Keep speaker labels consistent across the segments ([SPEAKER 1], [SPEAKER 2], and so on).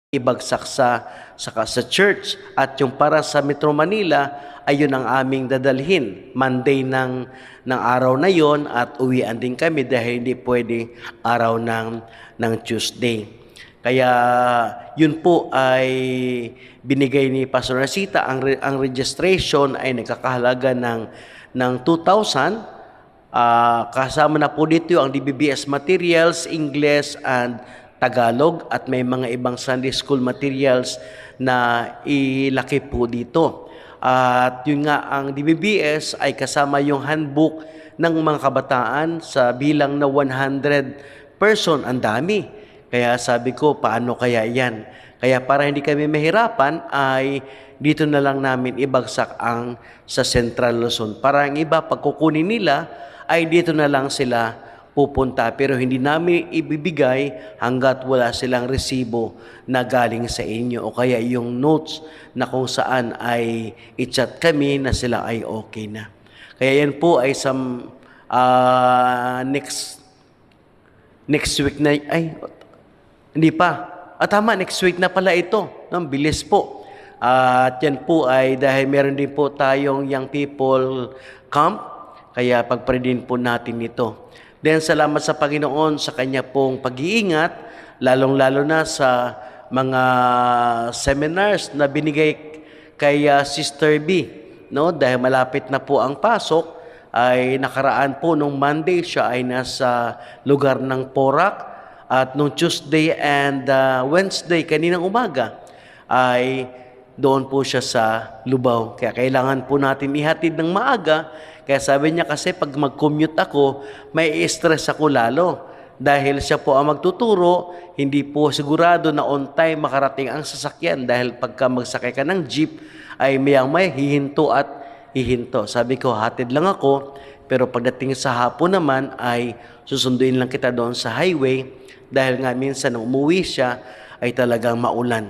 [SPEAKER 1] ibagsak sa church. At yung para sa Metro Manila, ayun ang aming dadalhin. Monday ng araw na yon at uwian din kami dahil hindi pwede araw ng Tuesday. Kaya yun po ay binigay ni Pastor Nasita. Ang registration ay nagkakahalaga ng 2,000. Kasama na po dito ang DBBS materials, English and Tagalog, at may mga ibang Sunday school materials na ilaki po dito. At yun nga, ang DBBS ay kasama yung handbook ng mga kabataan sa bilang na 100 person. Ang dami. Kaya sabi ko, paano kaya yan? Kaya para hindi kami mahirapan ay dito na lang namin ibagsak ang sa Central Luzon. Para ang iba, pagkukunin nila, ay dito na lang sila pupunta, pero hindi namin ibibigay hanggat wala silang resibo na galing sa inyo o kaya yung notes na kung saan ay i-chat kami na sila ay okay na. Kaya yan po ay next week na, hindi pa. Tama, next week na pala ito. Bilis po. At yan po ay dahil meron din po tayong young people camp, kaya pagpray din po natin ito. Then salamat sa Panginoon sa Kanya pong pag-iingat, lalong-lalo na sa mga seminars na binigay kay Sister B. No? Dahil malapit na po ang pasok, ay nakaraan po nung Monday siya ay nasa lugar ng Porac, at nung Tuesday and Wednesday, kaninang umaga, ay doon po siya sa Lubao. Kaya kailangan po natin ihatid ng maaga. Kaya sabi niya kasi pag mag-commute ako, may stress ako lalo. Dahil siya po ang magtuturo, hindi po sigurado na on time makarating ang sasakyan. Dahil pagka magsakay ka ng jeep, ay may hihinto at hihinto. Sabi ko, hatid lang ako. Pero pagdating sa hapon naman, ay susunduin lang kita doon sa highway. Dahil nga minsan nung umuwi siya, ay talagang maulan.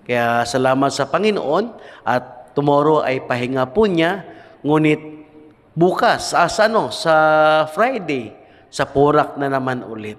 [SPEAKER 1] Kaya salamat sa Panginoon at tomorrow ay pahinga po niya. Ngunit bukas, sa Friday, sa Porac na naman ulit.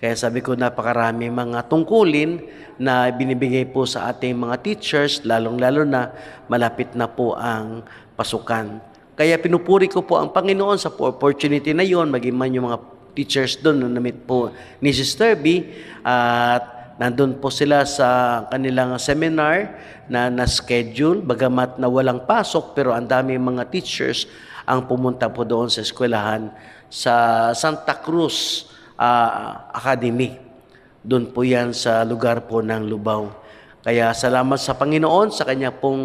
[SPEAKER 1] Kaya sabi ko, napakarami mga tungkulin na binibigay po sa ating mga teachers, lalong-lalo na malapit na po ang pasukan. Kaya pinupuri ko po ang Panginoon sa opportunity na yon, maging man yung mga teachers doon na na-meet po ni Sister B, at nandun po sila sa kanilang seminar na schedule, bagamat na walang pasok, pero ang dami mga teachers ang pumunta po doon sa eskwelahan sa Santa Cruz Academy. Doon po yan sa lugar po ng Lubao. Kaya salamat sa Panginoon sa Kanya pong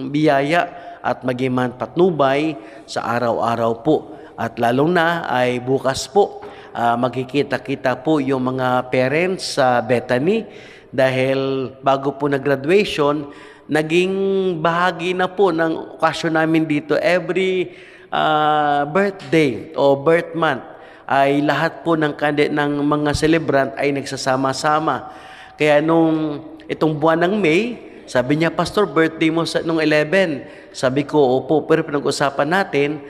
[SPEAKER 1] biyaya at maging man patnubay sa araw-araw po. At lalong na ay bukas po, magkikita-kita po yung mga parents sa Bethany dahil bago po nag-graduation, naging bahagi na po ng okasyon namin dito. Every birthday o birth month ay lahat po ng mga celebrant ay nagsasama-sama. Kaya nung itong buwan ng May, sabi niya, Pastor, birthday mo nung 11. Sabi ko, opo, pero pinag-usapan natin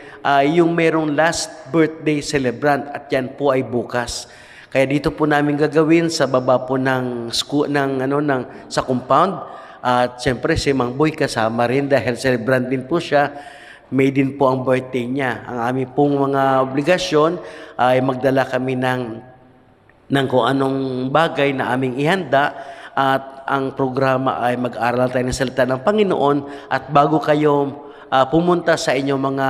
[SPEAKER 1] yung merong last birthday celebrant at yan po ay bukas. Kaya dito po namin gagawin sa baba po ng school, sa compound. At siyempre si Mang Boy kasama rin dahil celebrant din po siya. May din po ang birthday niya. Ang aming pong mga obligasyon ay magdala kami ng kung anong bagay na aming ihanda, at ang programa ay mag-aral tayo ng salita ng Panginoon. At bago kayo pumunta sa inyong mga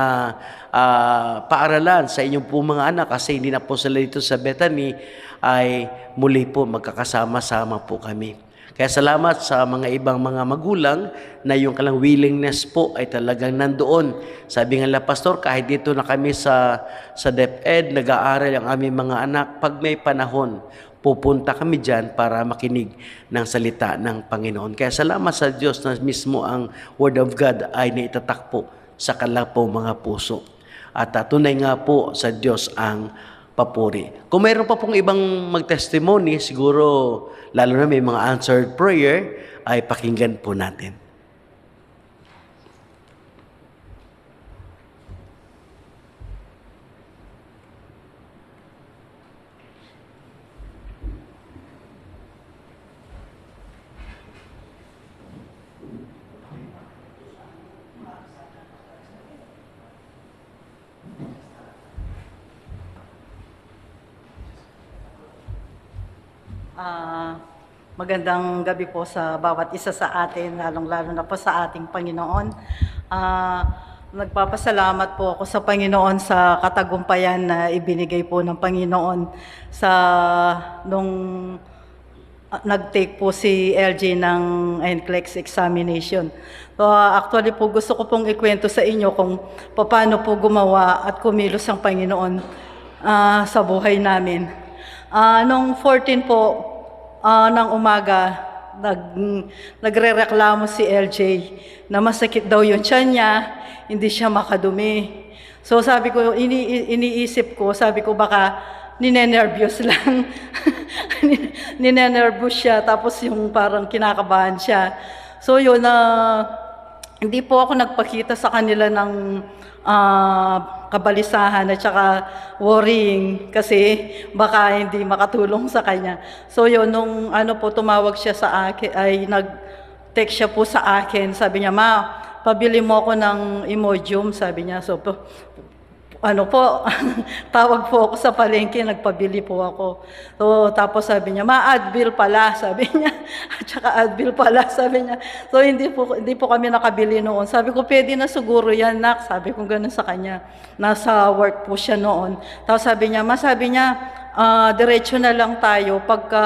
[SPEAKER 1] paaralan, sa inyong po mga anak, kasi hindi na po sila dito sa Bethany, ay muli po magkakasama-sama po kami. Kaya salamat sa mga ibang mga magulang na yung kalang willingness po ay talagang nandoon. Sabi nga Pastor, kahit dito na kami sa DepEd, nag-aaral ang aming mga anak, pag may panahon, pupunta kami dyan para makinig ng salita ng Panginoon. Kaya salamat sa Diyos na mismo ang Word of God ay naitatak po sa kanilang po mga puso. At tunay nga po sa Diyos ang papuri. Kung mayroon pa pong ibang mag-testimony, siguro lalo na may mga answered prayer, ay pakinggan po natin.
[SPEAKER 2] Ah, Magandang gabi po sa bawat isa sa atin, lalong-lalo na po sa ating Panginoon. Nagpapasalamat po ako sa Panginoon sa katagumpayan na ibinigay po ng Panginoon sa nung nag-take po si LJ ng NCLEX examination. So, actually po gusto ko pong ikwento sa inyo kung paano po gumawa at kumilos ang Panginoon sa buhay namin. Nung 14 po ng umaga, nagrereklamo si LJ na masakit daw yung tiyan niya, hindi siya makadumi. So sabi ko, iniisip ko, sabi ko baka ninenervyos lang. Ninenervyos siya, tapos yung parang kinakabahan siya. So yun, hindi po ako nagpakita sa kanila ng kabalisahan at saka worrying kasi baka hindi makatulong sa kanya. So yun, nung tumawag siya sa akin, ay nag-text siya po sa akin, sabi niya, "Ma, pabili mo ako ng Imodium," sabi niya. So tawag po ako sa palengke, nagpabili po ako. So, tapos sabi niya, "Ma, Advil pala," sabi niya. At saka Advil pala, sabi niya. So, hindi po kami nakabili noon. Sabi ko, "Pwede na siguro yan, nak." Sabi ko gano'n sa kanya. Nasa work po siya noon. Tapos sabi niya, "Ma," sabi niya, "diretso na lang tayo pagka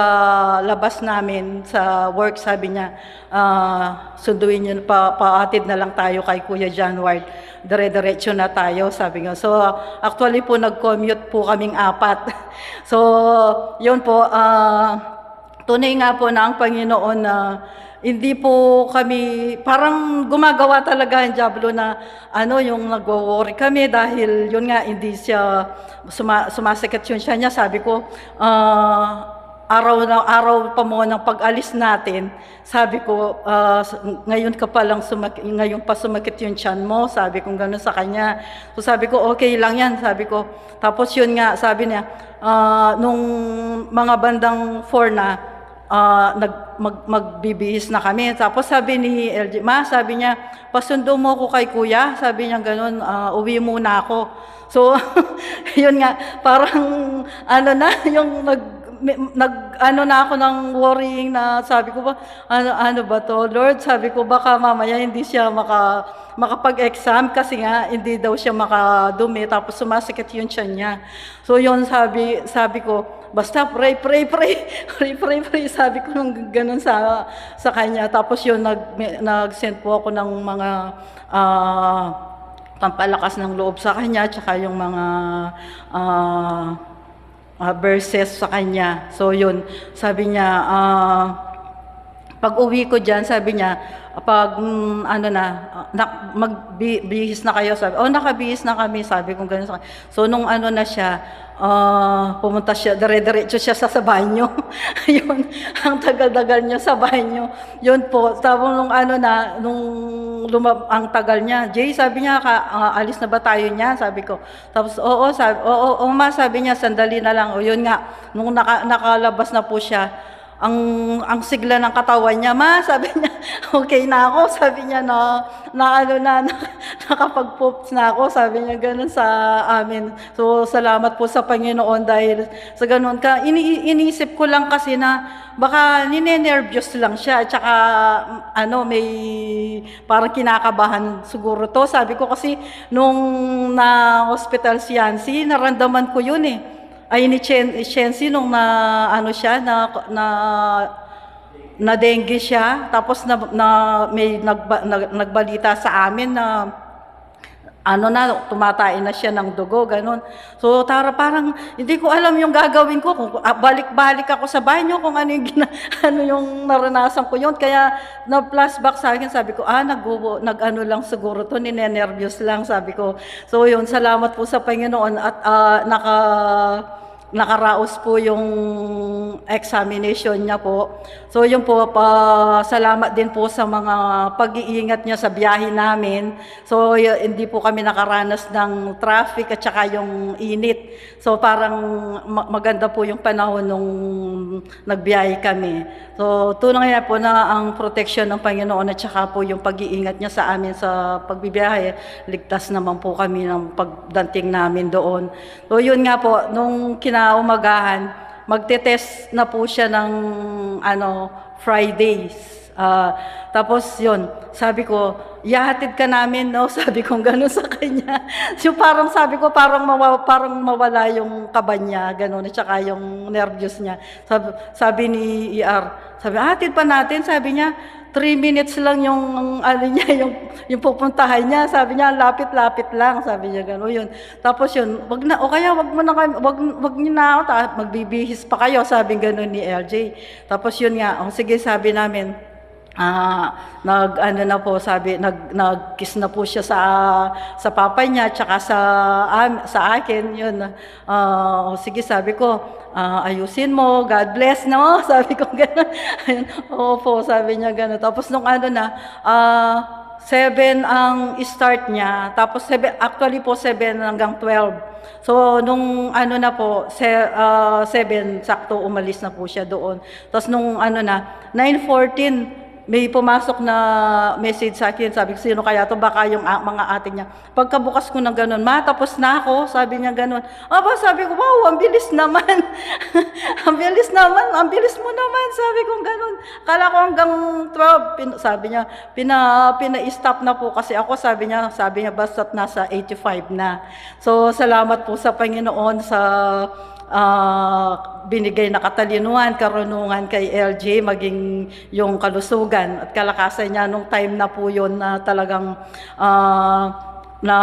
[SPEAKER 2] labas namin sa work," sabi niya, "sunduin niyo, paatid na lang tayo kay Kuya John Ward. Dire-diretso na tayo," sabi nga. So, actually po, nag-commute po kaming 4. So, yun po, tunay nga po na ang Panginoon na hindi po kami, parang gumagawa talaga ang Diablo na yung nagwo-worry kami dahil yun nga, hindi siya, sumasakit yung siya niya. Sabi ko, araw pa mo ng pag-alis natin, sabi ko, ngayon pa sumakit yung tiyan mo, sabi ko gano'n sa kanya. So sabi ko, okay lang yan, sabi ko. Tapos yun nga, sabi niya, nung mga bandang 4 na, magbibihis na kami. Tapos sabi ni LJ, "Ma," sabi niya, "pasundo mo ko kay Kuya," sabi niya gano'n, "uwi muna ako." So, yun nga, parang yung na ako ng worrying na sabi ko ba, ano ba to, Lord? Sabi ko baka mamaya hindi siya makapag-exam kasi nga hindi daw siya makadumi, tapos sumasakit yung tiyan niya. So yun, sabi ko, basta pray, sabi ko nung ganun sa kanya. Tapos yun, nag-send po ako ng mga pampalakas ng loob sa kanya, tsaka yung mga verses sa kanya. So yun, sabi niya, pag uwi ko dyan, sabi niya, pag magbihis na kayo, sabi, nakabihis na kami, sabi ko gano'n sa kanya. So nung na siya, pumunta siya, dire-diretso siya sa banyo. Yun, ang tagal-tagal niya sa banyo. Yun po, tapos nung ang tagal niya, "Jay," sabi niya, "alis na ba tayo niya?" Sabi ko. Tapos, oo, ma, sabi niya, "sandali na lang." O yun nga, nung nakalabas na po siya, ang sigla ng katawan niya, "Ma," sabi niya, "okay na ako," sabi niya, nakapag-poops na ako, sabi niya gano'n sa amin. So, salamat po sa Panginoon dahil sa gano'n ka, iniisip ko lang kasi na baka ninenervyos lang siya, at saka may parang kinakabahan siguro to. Sabi ko kasi nung na-hospital si Yancy, naramdaman ko yun ay ni Shensi nung na dengue siya, tapos may nagbalita sa amin na tumatay na siya ng dugo, ganun. So parang hindi ko alam yung gagawin ko, kung balik-balik ako sa banyo, kung ano yung naranasan ko yun. Kaya na-flashback sa akin, sabi ko, lang siguro to, ninenervyos lang, sabi ko. So yun, salamat po sa Panginoon at nakaraos po yung examination niya po. So yun po, salamat din po sa mga pag-iingat niya sa biyahe namin. So hindi po kami nakaranas ng traffic at saka yung init. So parang maganda po yung panahon nung nagbiyahe kami. So tunay na po na ang protection ng Panginoon at saka po yung pag-iingat niya sa amin sa pagbibiyahe, ligtas naman po kami ng pagdating namin doon. So yun nga po, nung kinaumagahan, magte-test na po siya ng Fridays. Tapos yun, sabi ko, ihahatid ka namin, no? Sabi ko gano'n sa kanya. So parang sabi ko, parang mawala yung kaba niya, gano'n, at saka yung nervous niya. Sabi ni ER, sabi, hatid pa natin, sabi niya, 3 minutes lang yung niya, yung pupuntahan niya. Sabi niya, lapit-lapit lang, sabi niya gano'n yun. Tapos yun, wag na, o kaya wag mo na kayo, wag niyo na ako, magbibihis pa kayo, sabi gano'n ni LJ. Tapos yun nga, sige, sabi namin, nag-kiss na po siya sa papa niya tsaka sa akin yun. Sige, sabi ko, ayusin mo, God bless, no? Sabi ko gano'n. Opo, sabi niya gano'n. Tapos nung 7 ang start niya, tapos 7, actually po 7 hanggang 12. So, nung 7, sakto umalis na po siya doon. Tapos nung 9:14, may pumasok na message sa akin, sabi ko, sino kaya to? Baka yung mga ate niya. Pagkabukas ko ng ganun, tapos na ako, sabi niya ganun. Sabi ko, wow, ang bilis naman. Ang bilis naman, ang bilis mo naman, sabi ko ganun. Kala ko hanggang 12, sabi niya, pina-stop na po kasi ako, sabi niya, basta't nasa 85 na. So, salamat po sa Panginoon sa binigay na katalinuhan, karunungan kay LJ, maging yung kalusugan at kalakasan niya nung time na po yun na talagang na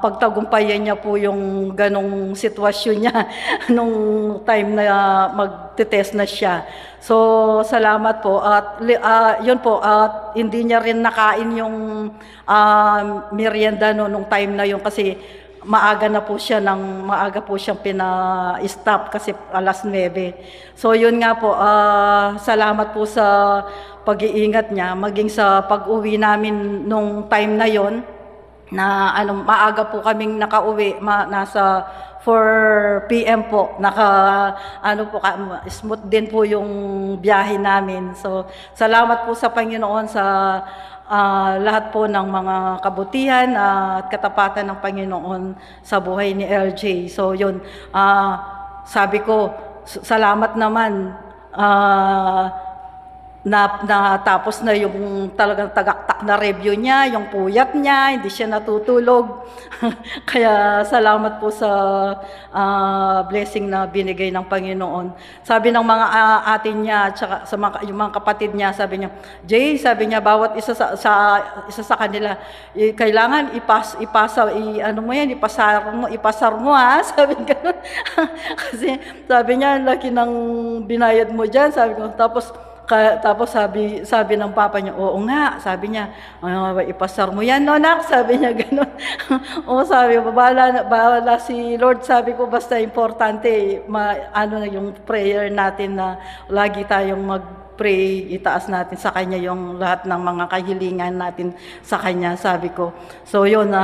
[SPEAKER 2] pagtagumpayan niya po yung ganong sitwasyon niya nung time na magte-test na siya. So, salamat po. At yun po, at hindi niya rin nakain yung merienda nung time na yun kasi maaga po siyang pina-stop kasi 9:00. So yun nga po, salamat po sa pag-iingat niya, maging sa pag-uwi namin nung time na yon na maaga po kaming nakauwi, nasa 4 PM po, smooth din po yung biyahe namin. So salamat po sa Panginoon sa lahat po ng mga kabutihan at katapatan ng Panginoon sa buhay ni LJ. So yun, sabi ko, salamat naman natapos na yung talagang tagaktak na review niya, yung puyat niya, hindi siya natutulog. Kaya salamat po sa blessing na binigay ng Panginoon. Sabi ng mga atin niya, tsaka yung mga kapatid niya, sabi niya, Jay, sabi niya, bawat isa sa kanila, kailangan ipasar mo ha, sabi gano'n. Kasi sabi niya, laki ng binayad mo dyan, sabi ko, tapos sabi ng papa niya, oo nga, sabi niya, ipasar mo yan, no, nak? Sabi niya gano'n. Oo, sabi ko, bahala si Lord, sabi ko, basta importante, yung prayer natin na lagi tayong mag-pray, itaas natin sa Kanya yung lahat ng mga kahilingan natin sa Kanya, sabi ko. So yun,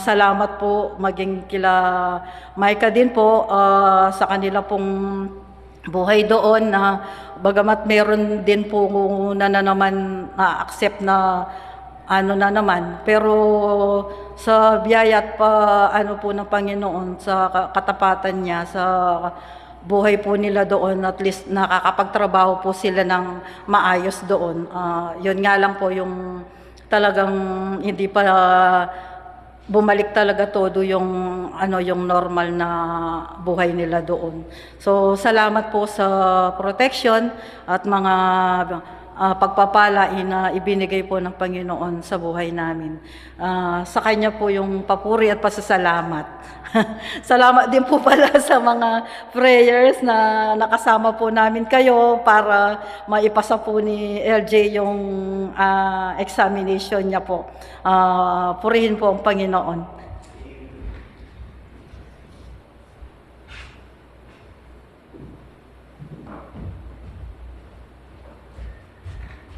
[SPEAKER 2] salamat po, maging kila Micah din po, sa kanila pong buhay doon na bagamat meron din po na naman na-accept na na naman, pero sa biyaya at po ng Panginoon, sa katapatan niya, sa buhay po nila doon, at least nakakapagtrabaho po sila ng maayos doon. Yun nga lang po yung talagang hindi pa bumalik talaga todo yung yung normal na buhay nila doon. So salamat po sa protection at mga pagpapala na ibinigay po ng Panginoon sa buhay namin. Sa Kanya po yung papuri at pasasalamat. Salamat din po pala sa mga prayers na nakasama po namin kayo para maipasa po ni LJ yung examination niya po. Purihin po ang Panginoon.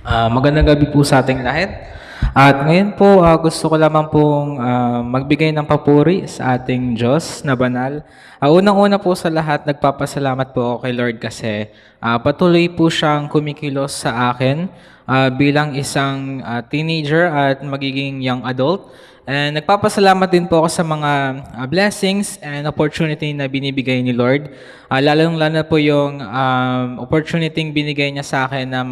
[SPEAKER 3] Magandang gabi po sa ating lahat. At ngayon po, gusto ko lamang pong magbigay ng papuri sa ating Diyos na banal. Unang-una po sa lahat, nagpapasalamat po ako kay Lord kasi patuloy po siyang kumikilos sa akin bilang isang teenager at magiging young adult. And nagpapasalamat din po ako sa mga blessings and opportunity na binibigay ni Lord. Lalong-lalo po yung opportunity binigay niya sa akin na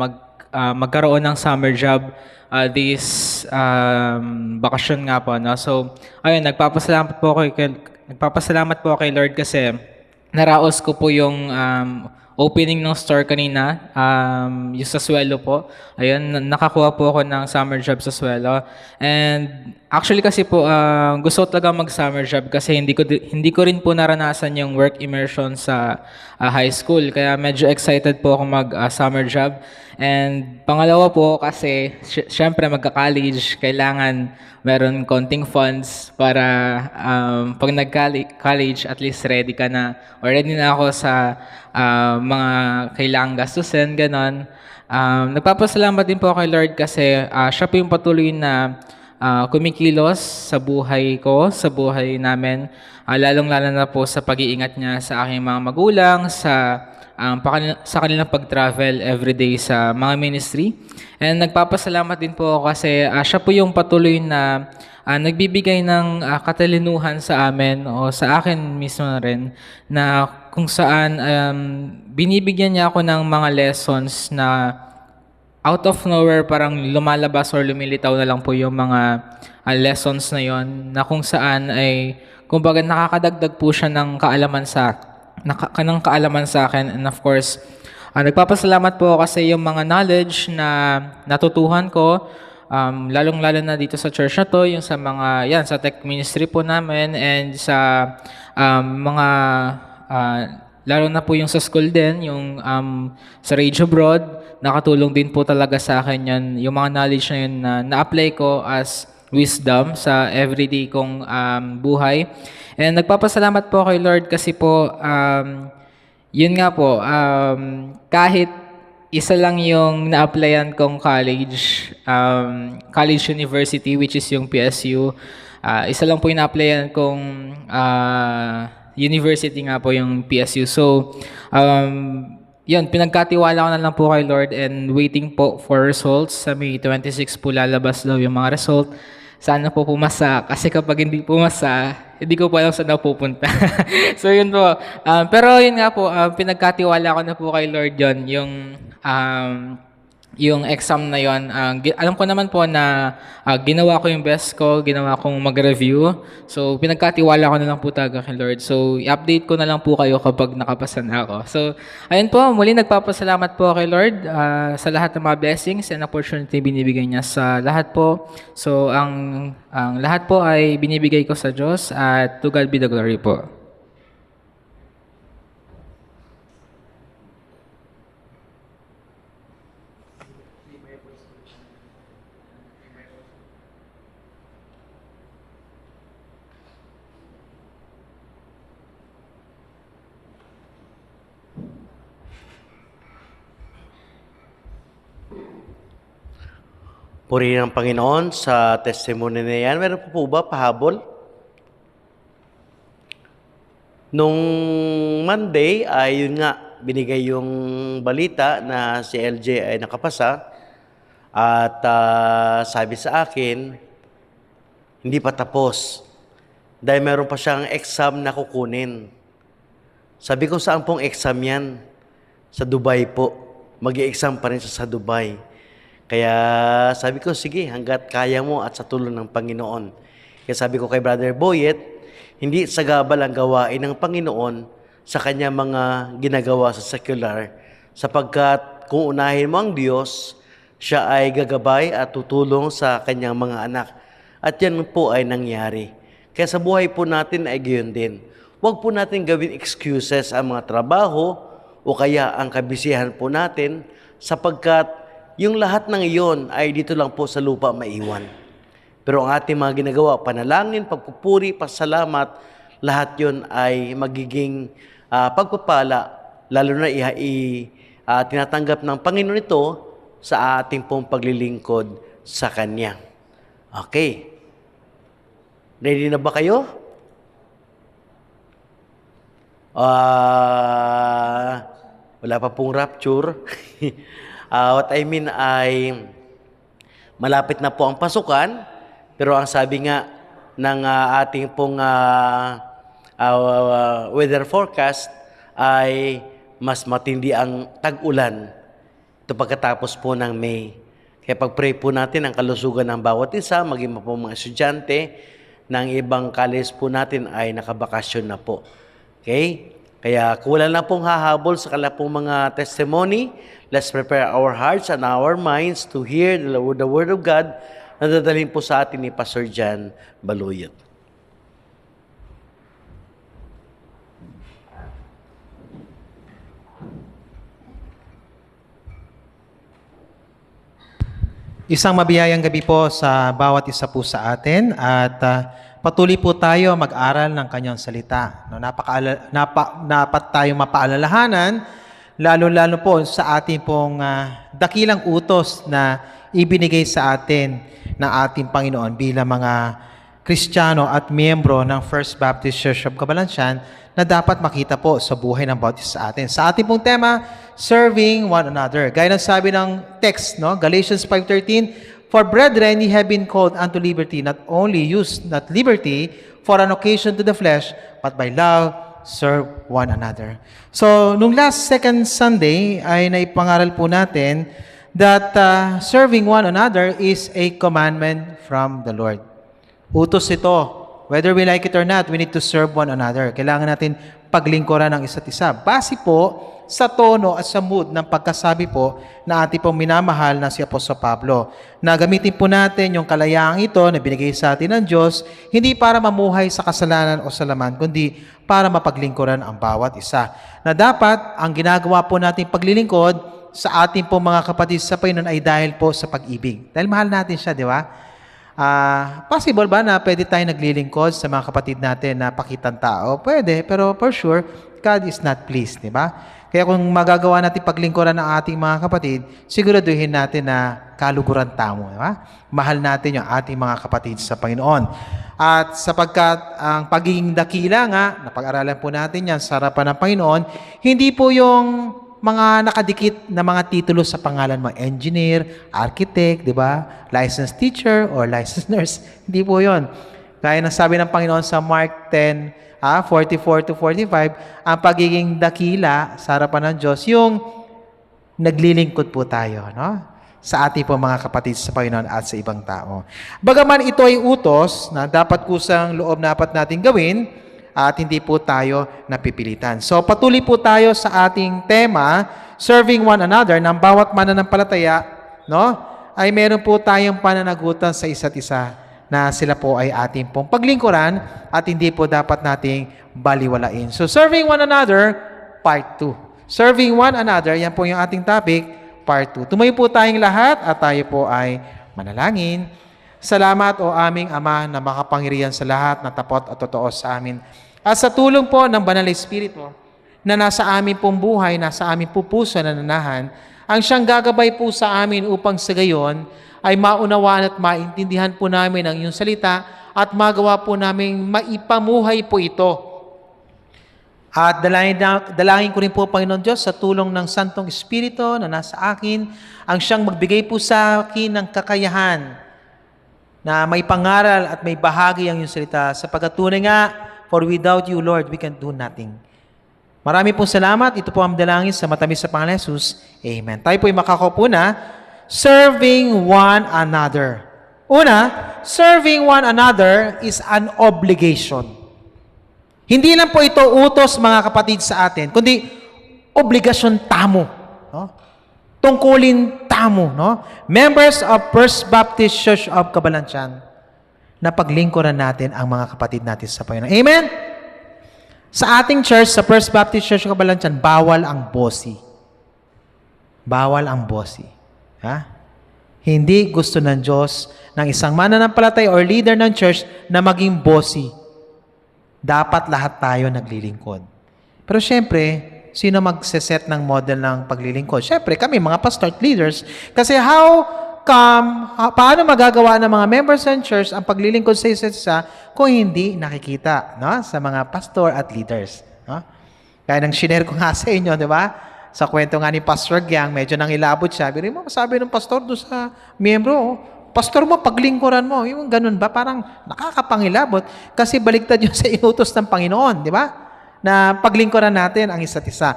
[SPEAKER 3] magkaroon ng summer job this bakasyon nga po. No? So, ayun, nagpapasalamat po kay Lord kasi naraos ko po yung opening ng store kanina, yung sa Swelo po. Ayun, nakakuha po ako ng summer job sa Swelo. And actually kasi po, gusto ko talaga mag-summer job kasi hindi ko rin po naranasan yung work immersion sa high school. Kaya medyo excited po ako mag-summer job. And pangalawa po kasi, syempre magka-college, kailangan meron konting funds para pag nag-college, at least ready ka na. Or ready na ako sa mga kailangang gastusin, ganon. Nagpapasalamat din po kay Lord kasi siya po yung patuloy na kumikilos sa buhay ko, sa buhay namin. Lalong-lalo na po sa pag-iingat niya sa aking mga magulang, sa kanilang pag-travel everyday sa mga ministry. And nagpapasalamat din po ako kasi siya po yung patuloy na nagbibigay ng katalinuhan sa amin o sa akin mismo na rin na kung saan binibigyan niya ako ng mga lessons na out of nowhere parang lumalabas or lumilitaw na lang po yung mga lessons na yon na kung saan ay kumbaga nakakadagdag po siya ng kaalaman sa akin. And of course, nagpapasalamat po ako kasi yung mga knowledge na natutuhan ko, lalong-lalo na dito sa church na to, yung sa sa tech ministry po namin and sa mga lalo na po yung sa school din, yung sa Rage Abroad, nakatulong din po talaga sa akin yun, yung mga knowledge na yun na na-apply ko as wisdom sa everyday kong buhay. And nagpapasalamat po kay Lord kasi po, yun nga po, kahit isa lang yung na-applyan kong college university, which is yung PSU, isa lang po yung na-applyan kong university nga po yung PSU. So, yun, pinagkatiwala ko na lang po kay Lord and waiting po for results. Sa May 26 po lalabas daw yung mga result. Sana po pumasa kasi kapag hindi pumasa, hindi ko po alam saan na pupunta. So yun po. Pero yun nga po, pinagkatiwala ko na po kay Lord yun, yung exam na yon. Alam ko naman po na ginawa ko yung best ko, ginawa kong mag-review. So, pinagkatiwala ko na lang po talaga kay Lord. So, i-update ko na lang po kayo kapag nakapasa na ako. So, ayun po, muli nagpapasalamat po kay Lord sa lahat ng mga blessings and opportunity binibigay niya sa lahat po. So, ang lahat po ay binibigay ko sa Diyos at to God be the glory po.
[SPEAKER 1] Purihin ang Panginoon sa testimony na yan. Meron po ba pahabol? Nung Monday ay yun nga, binigay yung balita na si LJ ay nakapasa at sabi sa akin, hindi pa tapos dahil meron pa siyang exam na kukunin. Sabi ko, saan pong exam yan? Sa Dubai po. Mag-i-exam pa rin siya sa Dubai. Kaya sabi ko, sige, hanggat kaya mo at sa tulong ng Panginoon. Kaya sabi ko kay Brother Boyet, hindi sagabal ang gawain ng Panginoon sa kanya mga ginagawa sa secular, sapagkat kung unahin mo ang Diyos, siya ay gagabay at tutulong sa kanyang mga anak. At yan po ay nangyari. Kaya sa buhay po natin ay gayon din. Huwag po natin gawin excuses ang mga trabaho o kaya ang kabisihan po natin, sapagkat yung lahat ng iyon ay dito lang po sa lupa maiwan. Pero ang ating mga ginagawa, panalangin, pagpupuri, pasalamat, lahat yon ay magiging pagpapala, lalo na tinatanggap ng Panginoon ito sa ating pong paglilingkod sa Kanya. Okay. Ready na ba kayo? Wala pa pong rapture. What I mean ay malapit na po ang pasukan, pero ang sabi nga, ng ating pong weather forecast ay mas matindi ang tag-ulan ito pagkatapos po ng May. Kaya pag-pray po natin ang kalusugan ng bawat isa, maging po mga estudyante ng ibang college po natin ay nakabakasyon na po. Okay? Kaya kulang na pong hahabol sa kala pong mga testimony. Let's prepare our hearts and our minds to hear the Word of God na dadalhin po sa atin ni Pastor Jan Baluyot.
[SPEAKER 4] Isang mabiyayang gabi po sa bawat isa po sa atin at patuloy po tayo mag-aral ng kanyang salita. No, dapat tayong mapaalalahanan, lalo-lalo po sa ating pong dakilang utos na ibinigay sa atin ng ating Panginoon bilang mga Kristiyano at miyembro ng First Baptist Church of Cabalantian na dapat makita po sa buhay ng bawat isa sa atin. Sa ating pong tema, serving one another. Gaya ng sabi ng text, no? Galatians 5:13, "For brethren, ye have been called unto liberty, not only use not liberty for an occasion to the flesh, but by love serve one another." So, nung last second Sunday ay naipangaral po natin that serving one another is a commandment from the Lord. Utos ito. Whether we like it or not, we need to serve one another. Kailangan natin paglingkuran ng isa't isa. Base po sa tono at sa mood ng pagkasabi po na ating pong minamahal na si Apostol Pablo. Na gamitin po natin yung kalayaang ito na binigay sa atin ng Diyos, hindi para mamuhay sa kasalanan o sa laman, kundi para mapaglingkuran ang bawat isa. Na dapat, ang ginagawa po natin paglilingkod sa ating pong mga kapatid sa Panginoon ay dahil po sa pag-ibig. Dahil mahal natin siya, di ba? Possible ba na pwede tayo naglilingkod sa mga kapatid natin na pakitang tao? Pwede, pero for sure, God is not pleased, di ba? Kaya kung magagawa natin paglingkuran ng ating mga kapatid, siguraduhin natin na kaluguran tamo, di ba? Mahal natin yung ating mga kapatid sa Panginoon. At sapagkat ang pagiging dakila nga, napag-aralan po natin yan sa harapan ng Panginoon, hindi po yung mga nakadikit na mga titulo sa pangalan mo, engineer, architect, di ba? Licensed teacher or licensed nurse. Hindi po yun. Gaya ng sabi ng Panginoon sa Mark 10:44-45, ang pagiging dakila sa harapan ng Diyos, yung naglilingkod po tayo, no? Sa ating po mga kapatid sa Panginoon at sa ibang tao. Bagaman ito ay utos na dapat kusang loob na dapat natin gawin, at hindi po tayo napipilitan. So patuloy po tayo sa ating tema, serving one another, ng bawat mananampalataya, no? Ay meron po tayong pananagutan sa isa't isa na sila po ay ating pong paglingkuran at hindi po dapat nating baliwalain. So serving one another, part 2. Serving one another, yan po yung ating topic, part 2. Tumayo po tayong lahat at tayo po ay manalangin. Salamat o aming Ama na makapangyarihan sa lahat na tapat at totoo sa amin. At sa tulong po ng Banal na Espiritu na nasa amin pong buhay, nasa amin po puso na nanahan, ang siyang gagabay po sa amin upang sa gayon ay maunawaan at maintindihan po namin ang iyong salita at magawa po namin maipamuhay po ito. At dalangin ko rin po, Panginoon Diyos, sa tulong ng Santong Espiritu na nasa akin, ang siyang magbigay po sa akin ng kakayahan na may pangaral at may bahagi ang iyong salita. Sa pagkatunay nga, for without you, Lord, we can do nothing. Marami pong salamat. Ito po ang dalangin sa matamis sa Pangalan ni Jesus. Amen. Tayo po ay makakaupo na. Serving one another. Una, serving one another is an obligation. Hindi lang po ito utos, mga kapatid, sa atin, kundi obligasyon tamo. No? Tungkulin tamo, no? Members of First Baptist Church of Cabalantian, na paglingkuran natin ang mga kapatid natin sa Panginoon. Amen? Sa ating church, sa First Baptist Church of Cabalantian, bawal ang bossy. Bawal ang bossy. Ha? Hindi gusto ng Diyos ng isang mananampalataya or leader ng church na maging bossy. Dapat lahat tayo naglilingkod. Pero syempre, sino magseset ng model ng paglilingkod? Siyempre, kami mga pastor at leaders. Kasi paano magagawa ng mga members ng church ang paglilingkod sa isa't isa kung hindi nakikita, no? Sa mga pastor at leaders. No? Kaya nang shinare ko nga sa inyo, di ba? Sa kwento nga ni Pastor Gyang, medyo nang ilabot siya. Sabi ng pastor doon sa miyembro, pastor mo, paglingkuran mo. Yung ganun ba? Parang nakakapangilabot kasi baliktad yun sa inutos ng Panginoon, di ba? Na paglingkuran natin ang isa't isa.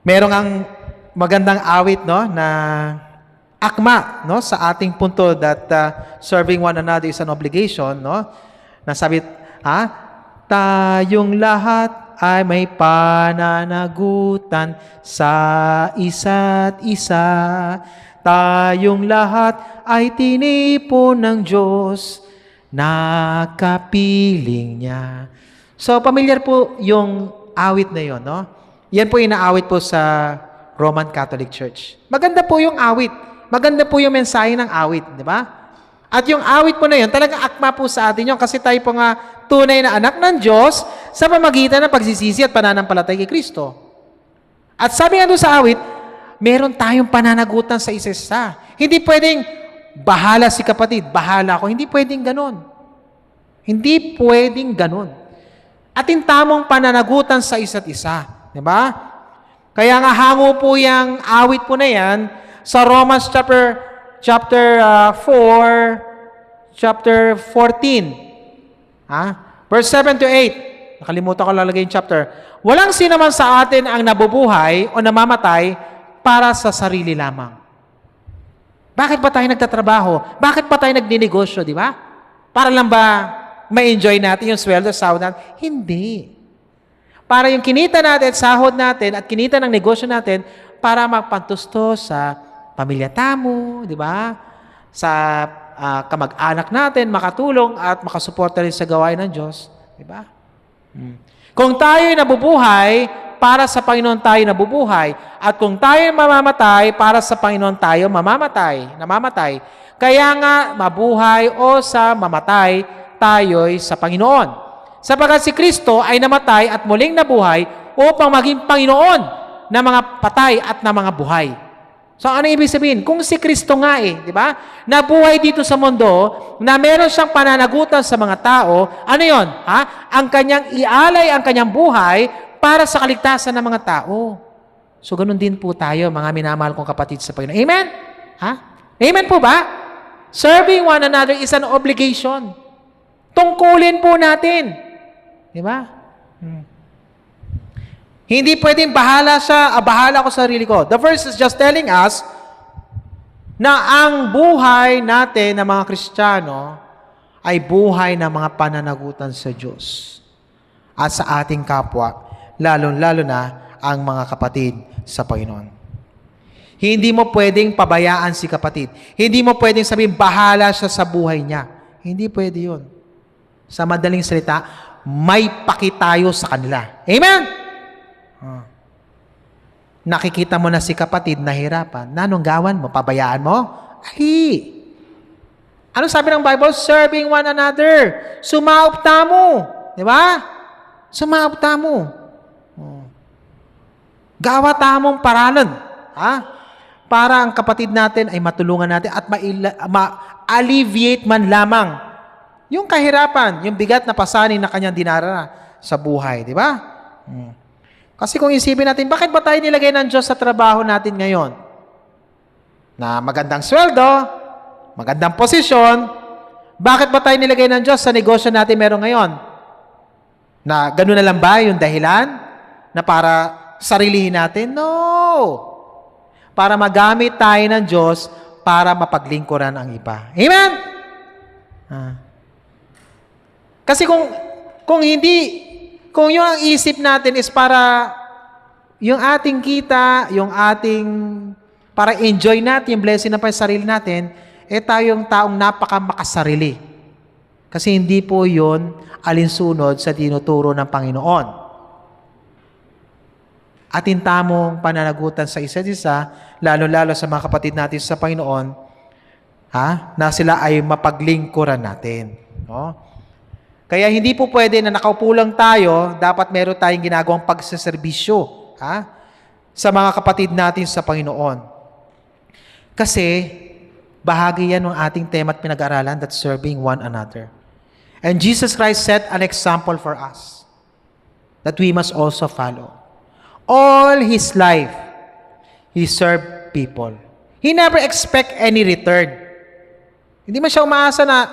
[SPEAKER 4] Merong ang magandang awit, no, na akma, no, sa ating punto that serving one another is an obligation, no? Nasabi, tayong lahat ay may pananagutan sa isa't isa. Tayong lahat ay tinipon ng Diyos na kapiling niya. So, familiar po yung awit na yon, no? Yan po inaawit po sa Roman Catholic Church. Maganda po yung awit. Maganda po yung mensahe ng awit, di ba? At yung awit po na yun, talagang akma po sa atin yun kasi tayo po nga tunay na anak ng Diyos sa pamagitan ng pagsisisi at pananampalatay kay Kristo. At sabi nga doon sa awit, meron tayong pananagutan sa isa-isa. Hindi pwedeng bahala si kapatid, bahala ako. Hindi pwedeng ganon. Hindi pwedeng ganon. At yung tamang pananagutan sa isa't isa. Di ba? Kaya nga hango po yung awit po na yan sa Romans chapter 4, chapter 14. Verse 7 to 8. Nakalimutan ko lalagay yung chapter. Walang sinaman sa atin ang nabubuhay o namamatay para sa sarili lamang. Bakit ba tayo nagtatrabaho? Bakit ba tayo nagninegosyo, di ba? Para lang ba ma-enjoy natin yung sweldo, sahod natin? Hindi. Para yung kinita natin, sahod natin, at kinita ng negosyo natin, para magpantusto sa pamilya tamo, di ba? Sa kamag-anak natin, makatulong at makasuporta rin sa gawain ng Diyos. Di ba? Kung tayo'y nabubuhay, para sa Panginoon tayo nabubuhay. At kung tayo mamamatay, para sa Panginoon tayo namamatay. Kaya nga, mabuhay o sa mamatay, tayo'y sa Panginoon. Sapagkat si Kristo ay namatay at muling nabuhay upang maging Panginoon ng mga patay at ng mga buhay. So, ano ibig sabihin? Kung si Kristo nga di ba? Nabuhay dito sa mundo, na meron siyang pananagutan sa mga tao, ano yon? Ang kanyang ialay, ang kanyang buhay, para sa kaligtasan ng mga tao. So, ganun din po tayo, mga minamahal kong kapatid sa Panginoon. Amen? Amen po ba? Serving one another is an obligation. Tungkulin po natin. Di ba? Hindi pwedeng bahala ko sa sarili ko. The verse is just telling us na ang buhay natin ng mga Kristiyano ay buhay ng mga pananagutan sa Diyos at sa ating kapwa, lalo na ang mga kapatid sa Panginoon. Hindi mo pwedeng pabayaan si kapatid. Hindi mo pwedeng sabihin, bahala siya sa buhay niya. Hindi pwede yun. Sa madaling salita, may pakitayo sa kanila. Amen? Nakikita mo na si kapatid nahirapan. Nanong gawan mo? Pabayaan mo? Ay! Ano sabi ng Bible? Serving one another. Sumaupta mo. Di ba? Sumaupta mo. Gawa tamong paralan. Para ang kapatid natin ay matulungan natin at ma-alleviate man lamang yung kahirapan, yung bigat na pasanin na kanyang dinarana sa buhay. Di ba? Kasi kung isipin natin, bakit ba tayo nilagay ng Diyos sa trabaho natin ngayon? Na magandang sweldo, magandang posisyon, bakit ba tayo nilagay ng Diyos sa negosyo natin meron ngayon? Na gano'n na lang ba yung dahilan? Na para sarilihin natin? No! Para magamit tayo ng Diyos para mapaglingkuran ang iba. Amen? Kasi kung yung ang isip natin is para yung ating kita, yung ating para enjoy natin yung blessing na pa sa sarili natin, tayong taong napaka-makasarili. Kasi hindi po yun alinsunod sa tinuturo ng Panginoon. Atin tamong pananagutan sa isa't isa, lalo-lalo sa mga kapatid natin sa Panginoon, na sila ay mapaglingkuran natin. No? Kaya hindi po pwede na nakaupo lang tayo, dapat meron tayong ginagawang pagsaserbisyo sa mga kapatid natin sa Panginoon. Kasi bahagi yan ng ating tema at pinag-aralan, that's serving one another. And Jesus Christ set an example for us that we must also follow. All His life, He served people. He never expect any return. Hindi man siya umaasa na,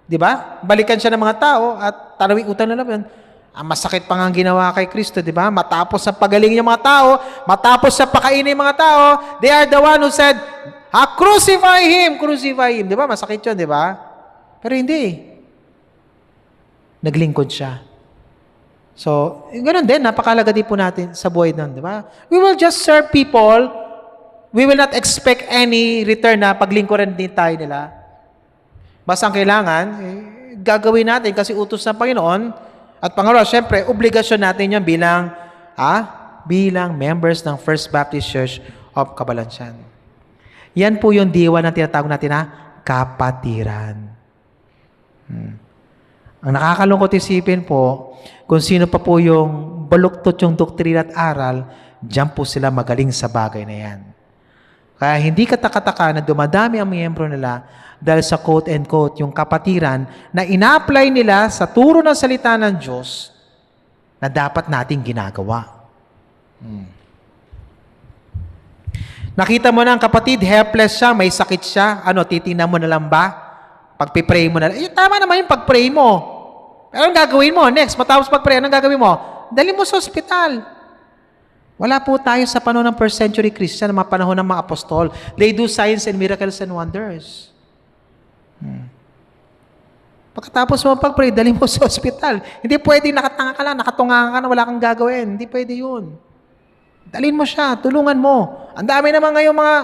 [SPEAKER 4] di ba? Balikan siya ng mga tao at tanawing utang na naman. Ang masakit pa nga ang ginawa kay Kristo, di ba? Matapos sa pagaling ng mga tao, matapos sa pakainin ng mga tao, they are the one who said, crucify Him, crucify Him. Di ba? Masakit yun, di ba? Pero hindi. Naglingkod siya. So, ganoon din, napakalaga din po natin sa buhay nun, di ba? We will just serve people. We will not expect any return na paglingkuran din tayo nila. Basta ang kailangan, gagawin natin kasi utos ng Panginoon. At pangalawa, syempre, obligasyon natin yan bilang members ng First Baptist Church of Cabalanzan. Yan po yung diwa na tinatawag natin na kapatiran. Ang nakakalungkot isipin po, kung sino pa po yung baluktot yung doktrina at aral, diyan po sila magaling sa bagay na yan. Kaya hindi katakataka na dumadami ang miyembro nila dahil sa quote-and-quote, yung kapatiran na ina-apply nila sa turo ng salita ng Diyos na dapat nating ginagawa. Nakita mo na ang kapatid, helpless siya, may sakit siya, titingnan mo na lang ba? Pag-pray mo na lang. Tama naman yung pag-pray mo. Pero anong gagawin mo? Next, matapos pag-pray, anong gagawin mo? Dali mo sa ospital. Wala po tayo sa panahon ng first century Christian, mga panahon ng mga apostol. They do signs and miracles and wonders. Pagkatapos mo pag-pray, dali mo sa ospital. Hindi pwede nakatanga ka lang, nakatunga ka na, wala kang gagawin. Hindi pwede yun. Dalhin mo siya, tulungan mo. Ang dami naman ngayon mga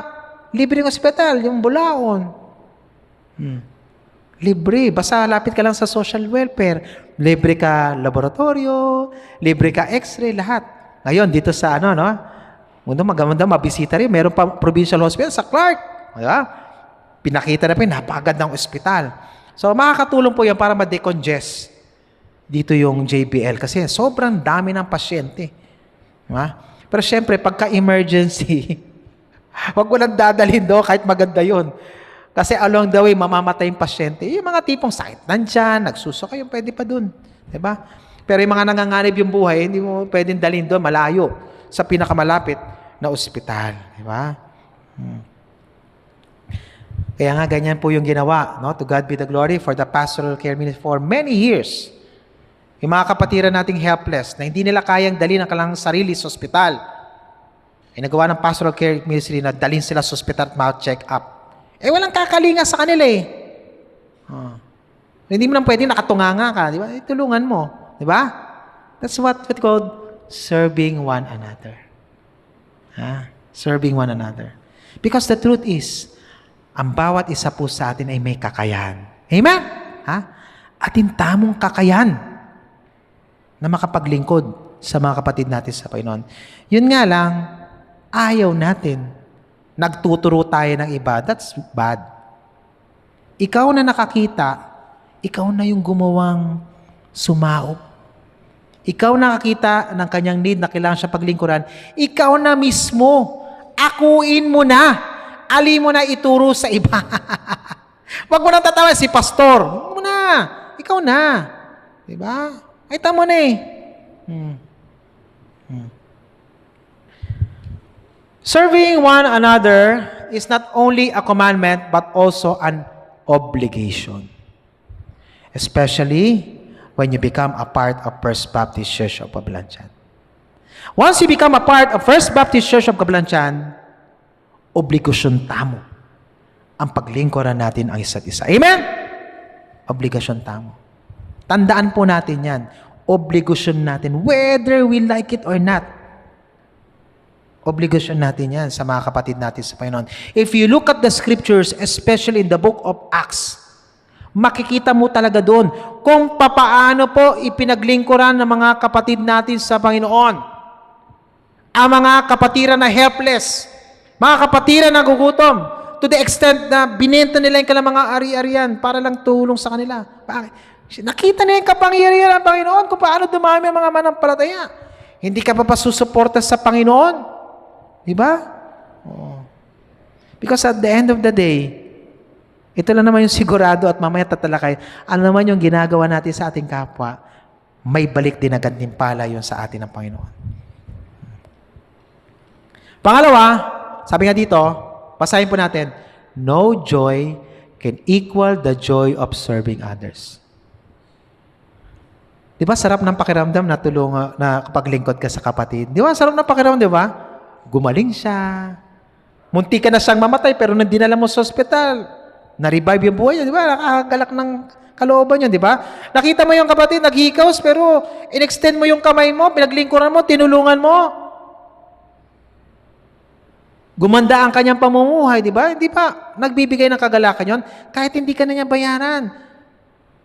[SPEAKER 4] libreng ospital, yung Bulaon. Libre, basta lapit ka lang sa social welfare. Libre ka laboratorio, libre ka x-ray, lahat. Ngayon, dito sa maganda, mabisita rin. Meron pa provincial hospital sa Clark. Diba? Pinakita na pa yung napakagad ng ospital. So, makakatulong po yan para ma-decongest dito yung JBL kasi sobrang dami ng pasyente. Diba? Pero syempre, pagka-emergency, wag mo lang dadalhin doon kahit maganda yun. Kasi along the way, mamamatay yung pasyente. Yung mga tipong sakit nandyan, nagsusuka, yung pwede pa dun. Diba? Pero yung mga nanganganib yung buhay, hindi mo pwedeng dalhin doon, malayo, sa pinakamalapit na ospital. Diba? Kaya nga, ganyan po yung ginawa. No? To God be the glory for the pastoral care ministry for many years. Yung mga kapatiran nating helpless, na hindi nila kayang dalhin ang kanilang sarili sa ospital, ay nagawa ng pastoral care ministry na dalhin sila sa ospital at ma-check up. Walang kakalinga sa kanila Hindi mo lang pwede nakatunganga ka, di ba? Tulungan mo, di ba? That's what we call serving one another. Serving one another. Because the truth is, ang bawat isa po sa atin ay may kakayahan. Amen? Atin tamong kakayahan na makapaglingkod sa mga kapatid natin sa Panginoon. Yun nga lang, ayaw natin. Nagtuturo tayo ng iba, that's bad. Ikaw na nakakita, ikaw na yung gumawang sumaop. Ikaw nakakita ng kanyang need na kailangan siya paglingkuran, ikaw na mismo, akuin mo na, ali mo na ituro sa iba. Wag mo nang tatawa si pastor. Wag mo na, ikaw na. Diba? Ay, tamo na Serving one another is not only a commandment but also an obligation. Especially when you become a part of First Baptist Church of Cabalanzan. Once you become a part of First Baptist Church of Cabalanzan, obligasyon tamo ang paglingkuran natin ang isa't isa. Amen? Obligasyon tamo. Tandaan po natin yan. Obligasyon natin, whether we like it or not. Obligasyon natin yan sa mga kapatid natin sa Panginoon. If you look at the scriptures, especially in the book of Acts, makikita mo talaga doon kung papaano po ipinaglingkuran ng mga kapatid natin sa Panginoon. Ang mga kapatiran na helpless, mga kapatiran na gugutom, to the extent na binenta nila yung kanilang mga ari-arian para lang tulong sa kanila. Bakit? Nakita nila yung kapangyarihan ng Panginoon kung paano dumami ang mga manampalataya. Hindi ka pa susuporta sa Panginoon? Diba? Because at the end of the day, ito lang naman yung sigurado at mamaya tatalakay, ano naman yung ginagawa natin sa ating kapwa, may balik din na gantimpala yun sa atin ng Panginoon. Pangalawa, sabi nga dito, basahin po natin, no joy can equal the joy of serving others. Di ba sarap ng pakiramdam na na kapaglingkod ka sa kapatid? Di ba sarap ng pakiramdam, di ba? Gumaling siya. Munti ka na siyang mamatay pero dinala mo sa ospital. Na-revive yung buhay niya, di ba? Nakagalak ng kalooban yun, di ba? Nakita mo yung kapatid, naghikaos, pero in-extend mo yung kamay mo, pinaglingkuran mo, tinulungan mo. Gumanda ang kanyang pamumuhay, di ba? Hindi pa nagbibigay ng kagalakan yon kahit hindi ka na niya bayaran.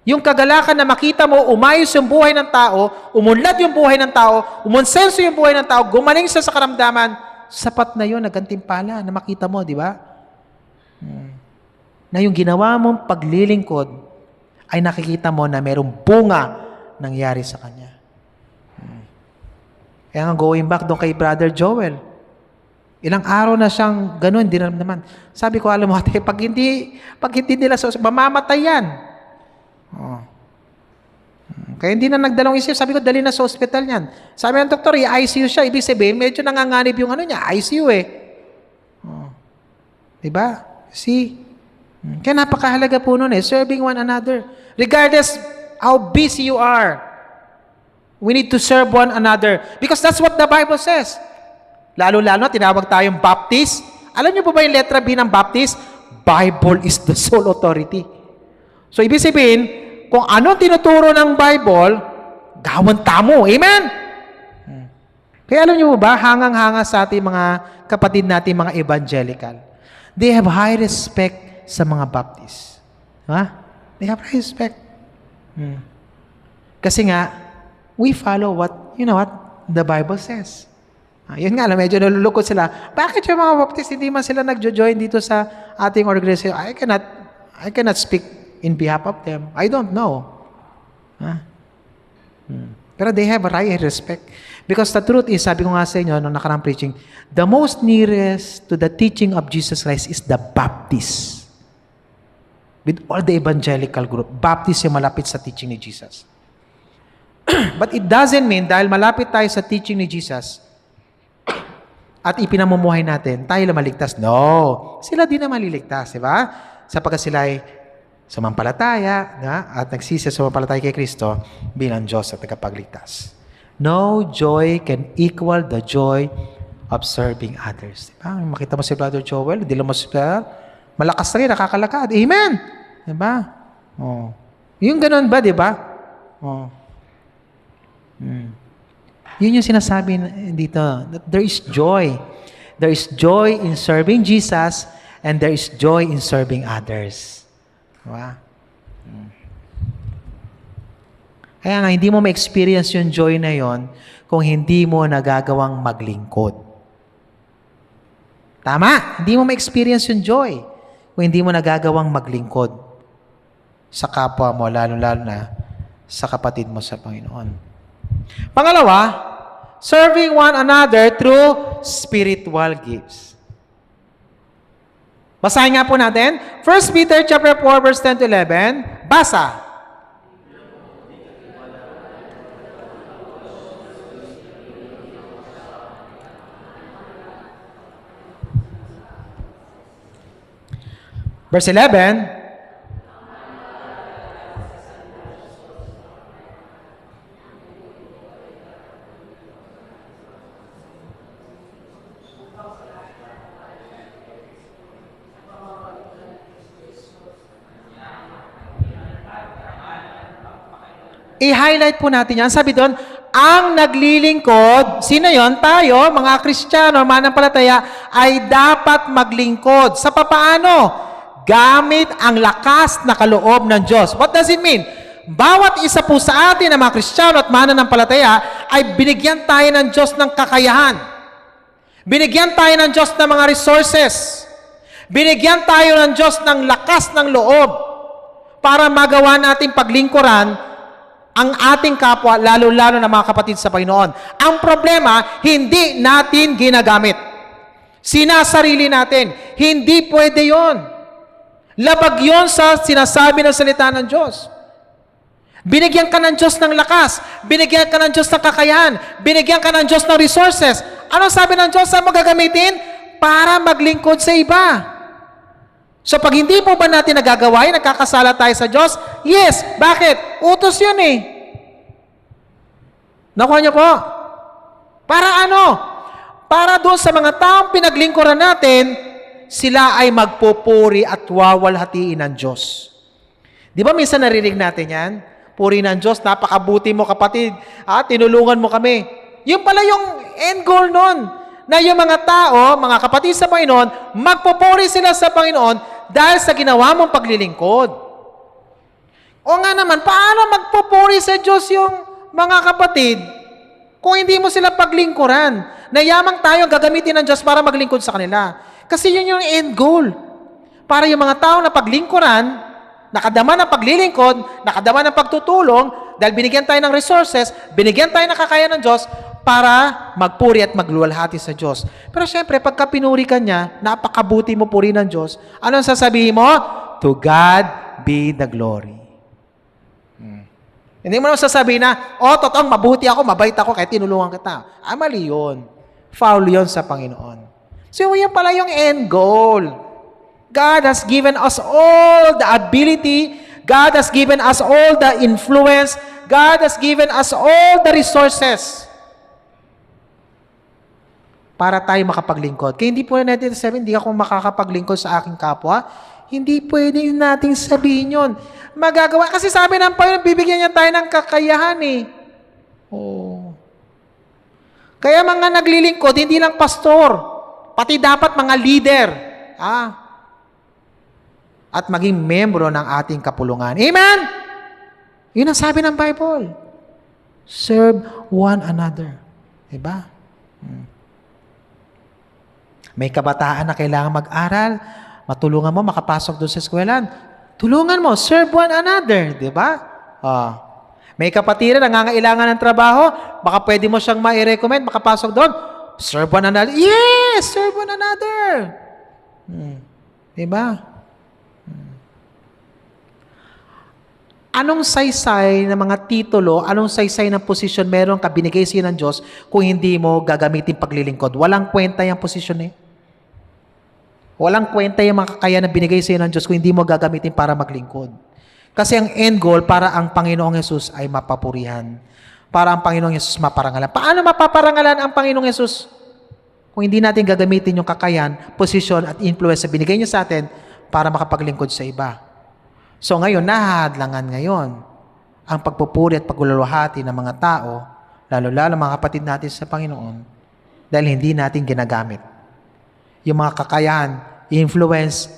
[SPEAKER 4] Yung kagalakan na makita mo, umayos yung buhay ng tao, umunlad yung buhay ng tao, umonsenso yung buhay ng tao, gumaling siya sa karamdaman, sapat na yun, nagantimpala na makita mo, di ba? Na yung ginawa mong paglilingkod, ay nakikita mo na mayroong bunga nangyari sa kanya. Kaya nga going back doon kay Brother Joel, ilang araw na siyang ganun, naman. Sabi ko, alam mo, ate, pag hindi nila, mamamatay yan. Oh. Kaya hindi na nagdalawang isip. Sabi ko, dali na sa ospital yan. Sabi ng doktor, i-ICU siya. Ibig sabihin, medyo nanganganib yung niya, ICU eh. Oh. Diba? See? Kaya napakahalaga po nun serving one another. Regardless how busy you are, we need to serve one another. Because that's what the Bible says. Lalo-lalo, tinawag tayong Baptist. Alam niyo po ba yung letra B ng Baptist? Bible is the sole authority. So, ibig sabihin, kung ano tinuturo ng Bible, gawan tamo. Amen? Kaya alam niyo po ba, hangang-hanga sa ating mga kapatid natin, mga evangelical. They have high respect sa mga Baptist. Ha? They have high respect. Kasi nga, we follow what the Bible says. Yun nga, medyo nalulukot sila. Bakit yung mga Baptist, hindi man sila nagjo-join dito sa ating organization? I cannot speak in behalf of them. I don't know. Pero they have a high respect. Because the truth is, sabi ko nga sa inyo, nung nakarang preaching, the most nearest to the teaching of Jesus Christ is the Baptist. With all the evangelical group, Baptist yung malapit sa teaching ni Jesus. But it doesn't mean, dahil malapit tayo sa teaching ni Jesus, at ipinamumuhay natin, tayo lang maligtas. No. Sila din na maliligtas, di ba? Sapagkat sila ay sumampalataya at nagsisi sa sumampalataya kay Kristo bilang Diyos at tagapagligtas. No joy can equal the joy of serving others. Diba? Makita mo si Brother Joel, hindi lang mo malakas rin, nakakalakad. Amen! Diba? Oh. Yung ganun ba, diba? Oh. Yun yung sinasabi dito. That there is joy. There is joy in serving Jesus and there is joy in serving others. Diba? Kaya nga, hindi mo ma-experience yung joy na yon kung hindi mo nagagawang maglingkod. Tama? Hindi mo ma-experience yung joy kung hindi mo nagagawang maglingkod sa kapwa mo, lalo-lalo na sa kapatid mo sa Panginoon. Pangalawa, serving one another through spiritual gifts. Basahin nga po natin. 1 Peter chapter 4, verse 10 to 11. Basa. Verse 11, i-highlight po natin yan. Sabi doon, ang naglilingkod, sino yon? Tayo, mga Kristiyano, mananampalataya, ay dapat maglingkod. Sa papaano? Gamit ang lakas na kaloob ng Diyos. What does it mean? Bawat isa po sa atin na mga Kristiyano at mananampalataya ay binigyan tayo ng Diyos ng kakayahan. Binigyan tayo ng Diyos ng mga resources. Binigyan tayo ng Diyos ng lakas ng loob para magawa natin paglingkuran ang ating kapwa, lalo-lalo na mga kapatid sa Panginoon. Ang problema, hindi natin ginagamit. Sinasarili natin. Hindi pwede yon. Labag yon sa sinasabi ng salita ng Diyos. Binigyan ka ng Diyos ng lakas. Binigyan ka ng Diyos ng kakayahan. Binigyan ka ng Diyos ng resources. Ano sabi ng Diyos? Saan mo gagamitin? Para maglingkod sa iba. So pag hindi po ba natin nagagawa yun, nagkakasala tayo sa Diyos? Yes. Bakit? Utos yun eh. Nakuha niyo po? Para ano? Para doon sa mga taong pinaglingkuran natin, sila ay magpupuri at wawalhatiin ng Diyos. Di ba minsan narinig natin yan? Puri ng Diyos, napakabuti mo kapatid. Tinulungan mo kami. Yun pala yung end goal nun. Na yung mga tao, mga kapatid sa Panginoon, magpupuri sila sa Panginoon dahil sa ginawa mong paglilingkod. O nga naman, paano magpupuri sa Diyos yung mga kapatid kung hindi mo sila paglingkuran? Na yamang tayo gagamitin ng Diyos para maglingkod sa kanila. Kasi yun yung end goal. Para yung mga tao na paglingkuran, nakadama ng paglilingkod, nakadama ng pagtutulong, dahil binigyan tayo ng resources, binigyan tayo ng kakayahan ng Diyos para magpuri at magluwalhati sa Diyos. Pero syempre, pagka pinuri ka niya, napakabuti mo puri ng Diyos, anong sasabihin mo? To God be the glory. Hindi mo naman sasabihin na, totoong mabuti ako, mabait ako, kahit tinulungan kita. Mali yun. Foul yun sa Panginoon. So, yan pala yung end goal. God has given us all the ability. God has given us all the influence. God has given us all the resources para tayo makapaglingkod. Kaya hindi po natin sabihin, hindi ako makakapaglingkod sa aking kapwa. Hindi pwede nating sabihin yun. Magagawa. Kasi sabi ng Panginoon, bibigyan niya tayo ng kakayahan eh. Kaya mga naglilingkod, hindi lang pastor, pati dapat mga leader. At maging membro ng ating kapulungan. Amen? Yun ang sabi ng Bible. Serve one another. Diba? May kabataan na kailangan mag-aral, matulungan mo makapasok doon sa eskwelahan. Tulungan mo, serve one another. Diba? May kapatiran, nangangailangan ng trabaho, baka pwede mo siyang ma-recommend, makapasok doon. Serve one another. Yes! Serve one another. Diba? Anong saysay ng mga titulo, anong saysay ng posisyon meron ka binigay sa'yo ng Diyos kung hindi mo gagamitin paglilingkod? Walang kwenta yung posisyon eh. Walang kwenta yung mga kakaya na binigay sa'yo ng Diyos kung hindi mo gagamitin para maglingkod. Kasi ang end goal para ang Panginoong Yesus ay mapapurihan. Para ang Panginoong Yesus maparangalan. Paano mapaparangalan ang Panginoong Yesus? Kung hindi natin gagamitin yung kakayan, posisyon at influence na binigay niya sa atin para makapaglingkod sa iba. So ngayon, nahahadlangan ngayon ang pagpupuri at pagluluhati ng mga tao, lalo-lalo mga kapatid natin sa Panginoon, dahil hindi natin ginagamit yung mga kakayahan, influence,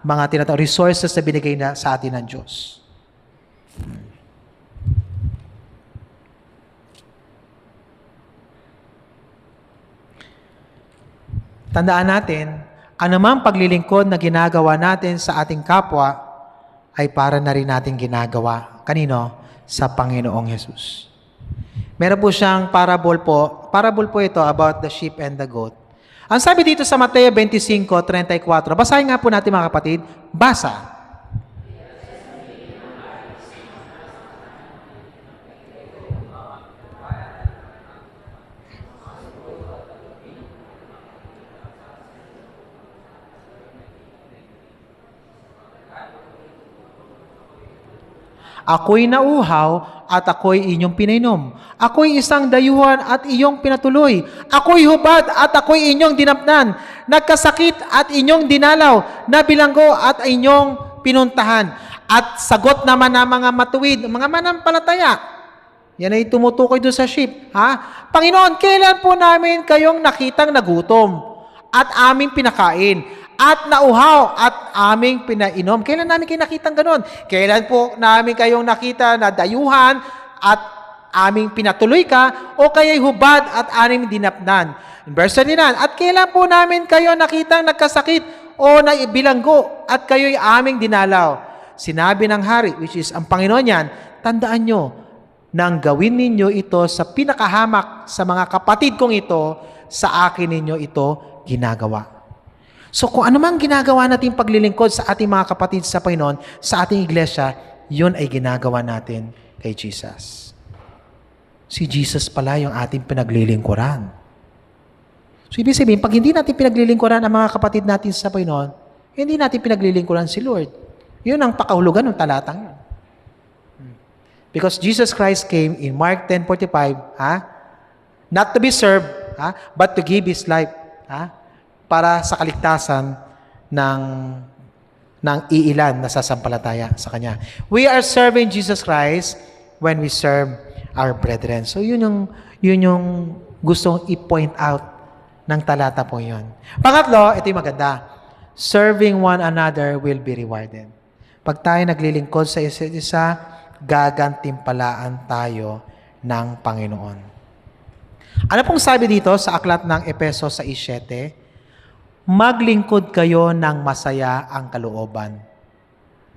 [SPEAKER 4] mga tinatawag resources na binigay na sa atin ng Diyos. Tandaan natin, anumang paglilingkod na ginagawa natin sa ating kapwa ay para na rin natin ginagawa. Kanino? Sa Panginoong Yesus. Meron po siyang parable po. Parable po ito about the sheep and the goat. Ang sabi dito sa Mateo 25:34, basahin nga po natin mga kapatid. Basa. Ako'y nauhaw at ako'y inyong pinainom. Ako'y isang dayuhan at iyong pinatuloy. Ako'y hubad at ako'y inyong dinapnan. Nagkasakit at inyong dinalaw. Nabilanggo at inyong pinuntahan. At sagot naman ng mga matuwid, mga manampalataya. Yan ay tumutukoy doon sa sheep. Panginoon, kailan po namin kayong nakitang nagutom at aming pinakain? At nauhaw at aming pinainom. Kailan namin kayo nakitang ganun? Kailan po namin kayong nakita na dayuhan at aming pinatuloy ka o kaya'y hubad at aming dinapnan? In verse 39, at kailan po namin kayo nakitang nagkasakit o naibilanggo at kayo'y aming dinalaw? Sinabi ng hari, which is ang Panginoon yan, tandaan nyo, nang gawin ninyo ito sa pinakahamak sa mga kapatid kong ito, sa akin ninyo ito ginagawa. So kung ano mang ginagawa natin paglilingkod sa ating mga kapatid sa Panginoon, sa ating iglesia, yun ay ginagawa natin kay Jesus. Si Jesus pala yung ating pinaglilingkuran. So ibig sabihin, pag hindi natin pinaglilingkuran ang mga kapatid natin sa Panginoon, hindi natin pinaglilingkuran si Lord. Yun ang pakahulugan ng talatang yun. Because Jesus Christ came in Mark 10:45, not to be served, but to give His life, para sa kaligtasan ng iilan na sasampalataya sa Kanya. We are serving Jesus Christ when we serve our brethren. So yun yung gustong i-point out ng talata po yun. Pangatlo, ito yung maganda. Serving one another will be rewarded. Pag tayo naglilingkod sa isa't isa, gagantimpalaan tayo ng Panginoon. Ano pong sabi dito sa aklat ng Efeso 6:7? Maglingkod kayo ng masaya ang kalooban.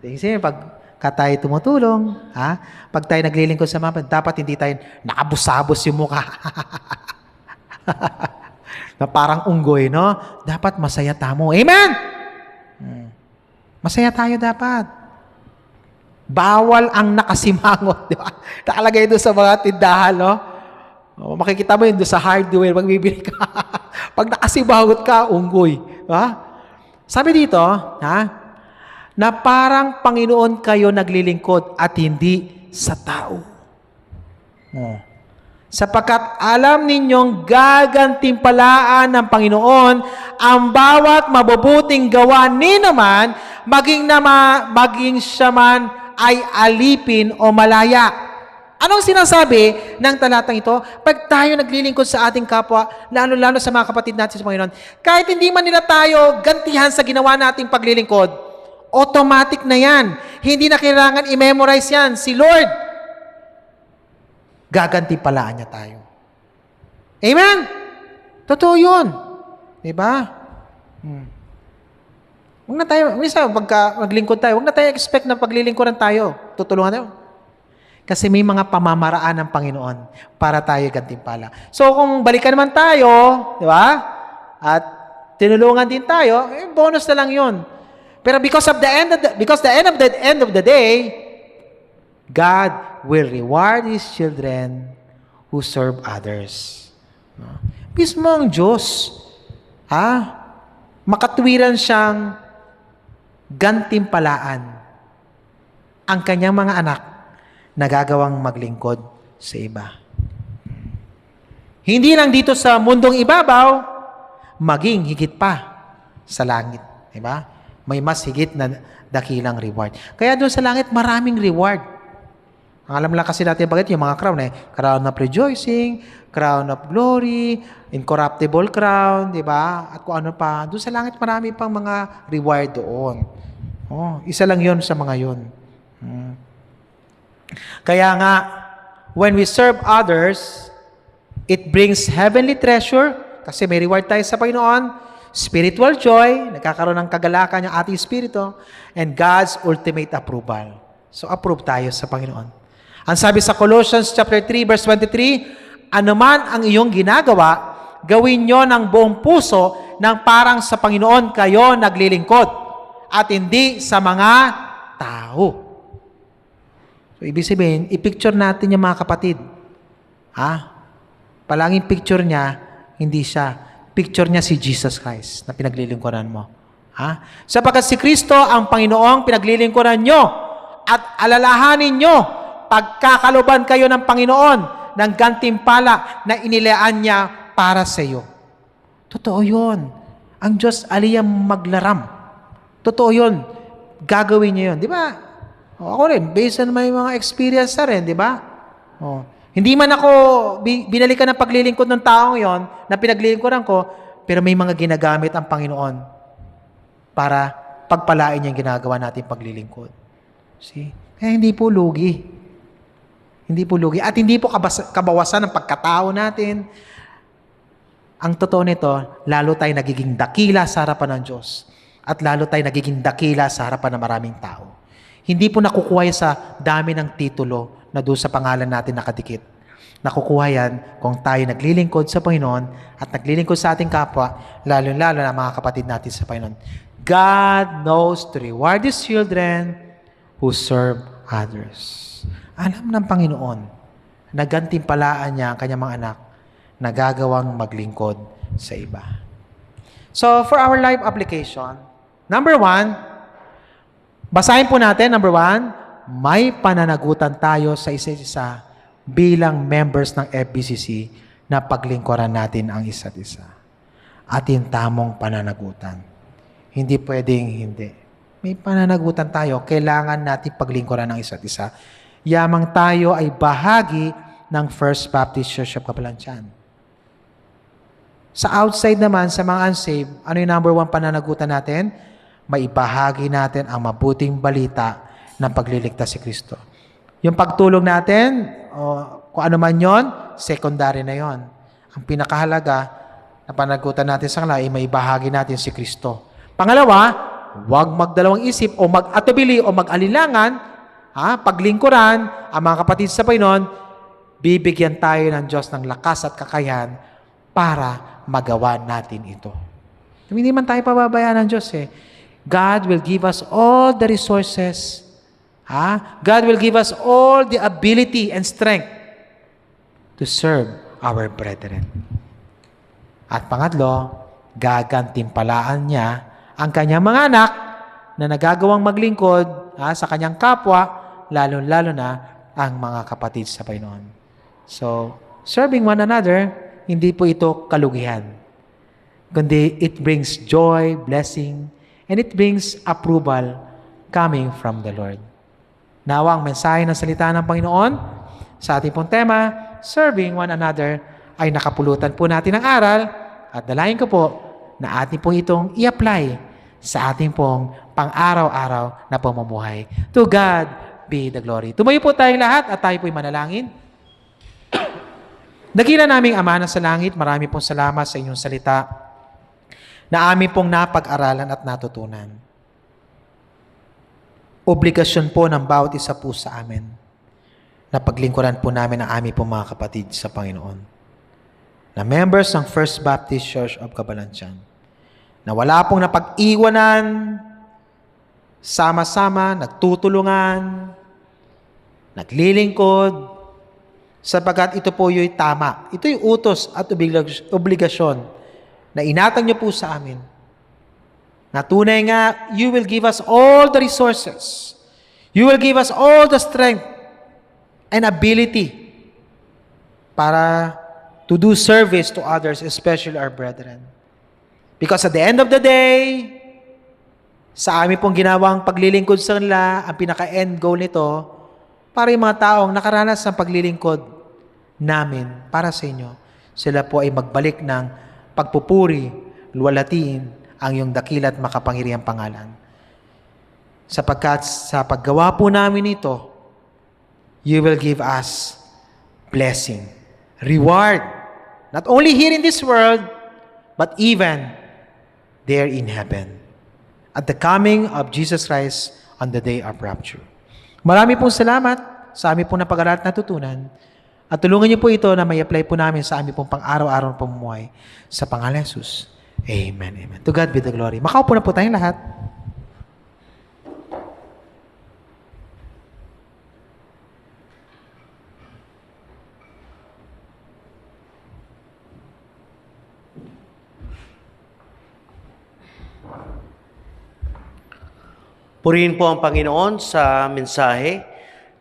[SPEAKER 4] Kasi pag tayo tumutulong, pag tayo naglilingkod sa mga, dapat hindi tayo nakabusabos yung mukha. Na parang unggoy, no? Dapat masaya tamo. Amen? Masaya tayo dapat. Bawal ang nakasimangot, di ba? Nakalagay doon sa mga tindahan, no? Makikita mo yun doon sa hardware, magbibili ka. Pag nakasimangot ka, unggoy. Sabi dito, na parang Panginoon kayo naglilingkod at hindi sa tao. Sapagkat alam ninyong gagantimpalaan ng Panginoon ang bawat mabubuting gawa ni naman, maging siya man ay alipin o malaya. Anong sinasabi ng talatang ito? Pag tayo naglilingkod sa ating kapwa, lalo-lalo sa mga kapatid natin sa Panginoon, kahit hindi man nila tayo gantihan sa ginawa nating paglilingkod, automatic na yan. Hindi na kailangan i-memorize yan. Si Lord, gagantimpalaan niya tayo. Amen? Totoo yun. Diba? Huwag na tayo, minsan, pagka maglingkod tayo, huwag na tayo expect na paglilingkuran tayo. Tutulungan tayo. Kasi may mga pamamaraan ng Panginoon para tayo gantimpala. So, kung balikan naman tayo, di ba? At tinulungan din tayo, bonus na lang yun. Pero because the end of the day, God will reward His children who serve others. Mismo ang Diyos, makatwiran siyang gantimpalaan ang kanyang mga anak na gagawang maglingkod sa iba. Hindi lang dito sa mundong ibabaw, maging higit pa sa langit. Diba? May mas higit na dakilang reward. Kaya doon sa langit, maraming reward. Ang alam lang kasi natin bakit yung mga crown, crown of rejoicing, crown of glory, incorruptible crown, di ba? At kung ano pa. Doon sa langit, marami pang mga reward doon. Isa lang yon sa mga yon. Kaya nga, when we serve others, it brings heavenly treasure, kasi may reward tayo sa Panginoon, spiritual joy, nagkakaroon ng kagalakan yung ating spirito, and God's ultimate approval. So, approve tayo sa Panginoon. Ang sabi sa Colossians chapter 3, verse 23, anuman ang iyong ginagawa, gawin nyo ng buong puso nang parang sa Panginoon kayo naglilingkod at hindi sa mga tao. So, ibig sabihin, i-picture natin yung mga kapatid. Palaging picture niya, hindi siya. Picture niya si Jesus Christ na pinaglilingkuran mo. Sapagkat si Kristo ang Panginoong pinaglilingkuran nyo at alalahanin nyo pagkakaloban kayo ng Panginoon ng gantimpala na inilaan niya para sa iyo. Totoo yun. Ang Diyos aliyang maglaram. Totoo yun. Gagawin niya yun. Di ba? Ako rin, based on my mga experience na rin, di ba? Hindi man ako binalikan ng paglilingkod ng taong yon na pinaglilingkuran ko, pero may mga ginagamit ang Panginoon para pagpalain niya yung ginagawa natin paglilingkod. See? Kaya hindi po lugi. Hindi po lugi. At hindi po kabawasan ng pagkatao natin. Ang totoo nito, lalo tayo nagiging dakila sa harapan ng Diyos. At lalo tayo nagiging dakila sa harapan ng maraming tao. Hindi po nakukuha sa dami ng titulo na doon sa pangalan natin nakadikit. Nakukuha yan kung tayo naglilingkod sa Panginoon at naglilingkod sa ating kapwa, lalo-lalo na mga kapatid natin sa Panginoon. God knows to reward His children who serve others. Alam ng Panginoon na gantimpalaan niya ang kanyang mga anak na gagawang maglingkod sa iba. So, for our life application, Number 1, basahin po natin, number 1, may pananagutan tayo sa isa't isa bilang members ng FBCC na paglingkuran natin ang isa't isa. Atin tamong pananagutan. Hindi pwedeng hindi. May pananagutan tayo, kailangan natin paglingkuran ng isa't isa. Yamang tayo ay bahagi ng First Baptist Church of Cabalantian. Sa outside naman, sa mga unsaved, ano yung number 1 pananagutan natin? Maibahagi natin ang mabuting balita ng pagliligtas si Kristo. Yung pagtulong natin, kung ano man yon, secondary na yon. Ang pinakahalaga na pananagutan natin sa kanila ay maibahagi natin si Kristo. Pangalawa, huwag magdalawang isip o mag-atubili o mag-alilangan, paglingkuran ang mga kapatid sa Panginoon, bibigyan tayo ng Diyos ng lakas at kakayahan para magawa natin ito. Hindi man tayo pababayaan ng Diyos eh. God will give us all the resources. God will give us all the ability and strength to serve our brethren. At pangatlo, gagantimpalaan niya ang kanyang mga anak na nagagawang maglingkod sa kanyang kapwa, lalo-lalo na ang mga kapatid sa Panginoon. So, serving one another, hindi po ito kalugihan. Kundi it brings joy, blessing, and it brings approval coming from the Lord. Nawa ang mensahe ng salita ng Panginoon sa ating pong tema, serving one another, ay nakapulutan po natin ang aral at dalayan ko po na ating pong itong i-apply sa ating pong pang-araw-araw na pamumuhay. To God be the glory. Tumayo po tayong lahat at tayo po'y manalangin. Dakila naming Ama na sa langit, marami pong salamat sa inyong salita na amin pong napag-aralan at natutunan. Obligasyon po ng bawat isa po sa amin na paglingkuran po namin ang aming pong mga kapatid sa Panginoon. Na members ng First Baptist Church of Cabalantian. Na wala pong napag-iwanan, sama-sama, nagtutulungan, naglilingkod, sapagkat ito po yung tama. Ito yung utos at obligasyon na inatang niyo po sa amin. Na tunay nga, you will give us all the resources. You will give us all the strength and ability para to do service to others, especially our brethren. Because at the end of the day, sa amin pong ginawang paglilingkod sa kanila, ang pinaka-end goal nito, para yung mga taong nakaranas ng paglilingkod namin para sa inyo, sila po ay magbalik ng pagpupuri, luwalhatiin ang iyong dakila at makapangyarihang pangalan. Sapagkat sa paggawa po namin ito, you will give us blessing, reward, not only here in this world, but even there in heaven, at the coming of Jesus Christ on the day of rapture. Marami pong salamat sa aming pong napag-aralan at natutunan. At tulungan niyo po ito na may apply po namin sa aming pong pang-araw-araw na pamumuhay sa pangalan ni Jesus. Amen, amen. To God be the glory. Makaupo na po tayong lahat.
[SPEAKER 1] Purihin po ang Panginoon sa mensahe.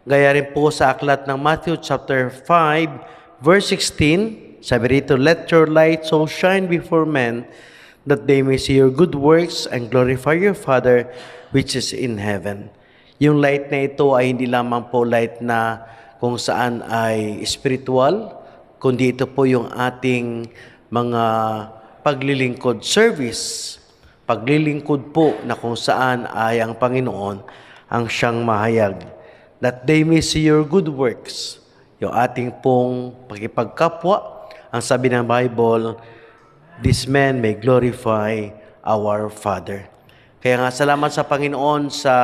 [SPEAKER 1] Gaya rin po sa aklat ng Matthew chapter 5, verse 16, sabi rito, "Let your light so shine before men, that they may see your good works and glorify your Father which is in heaven." Yung light na ito ay hindi lamang po light na kung saan ay spiritual, kundi ito po yung ating mga paglilingkod service. Paglilingkod po na kung saan ay ang Panginoon ang siyang mahayag. That they may see your good works. Yung ating pong pakipagkapwa, ang sabi ng Bible, this man may glorify our Father. Kaya nga salamat sa Panginoon sa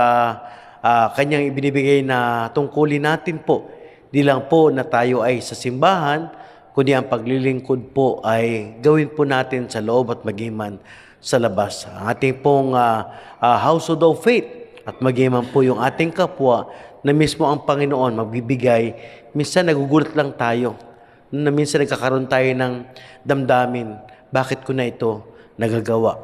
[SPEAKER 1] kanyang ibinibigay na tungkulin natin po. Di lang po na tayo ay sa simbahan, kundi ang paglilingkod po ay gawin po natin sa loob at magiman sa labas. Ang ating pong household of faith at magiman po yung ating kapwa na mismo ang Panginoon magbibigay. Minsan nagugulat lang tayo na minsan nagkakaroon tayo ng damdamin. Bakit ko na ito nagagawa?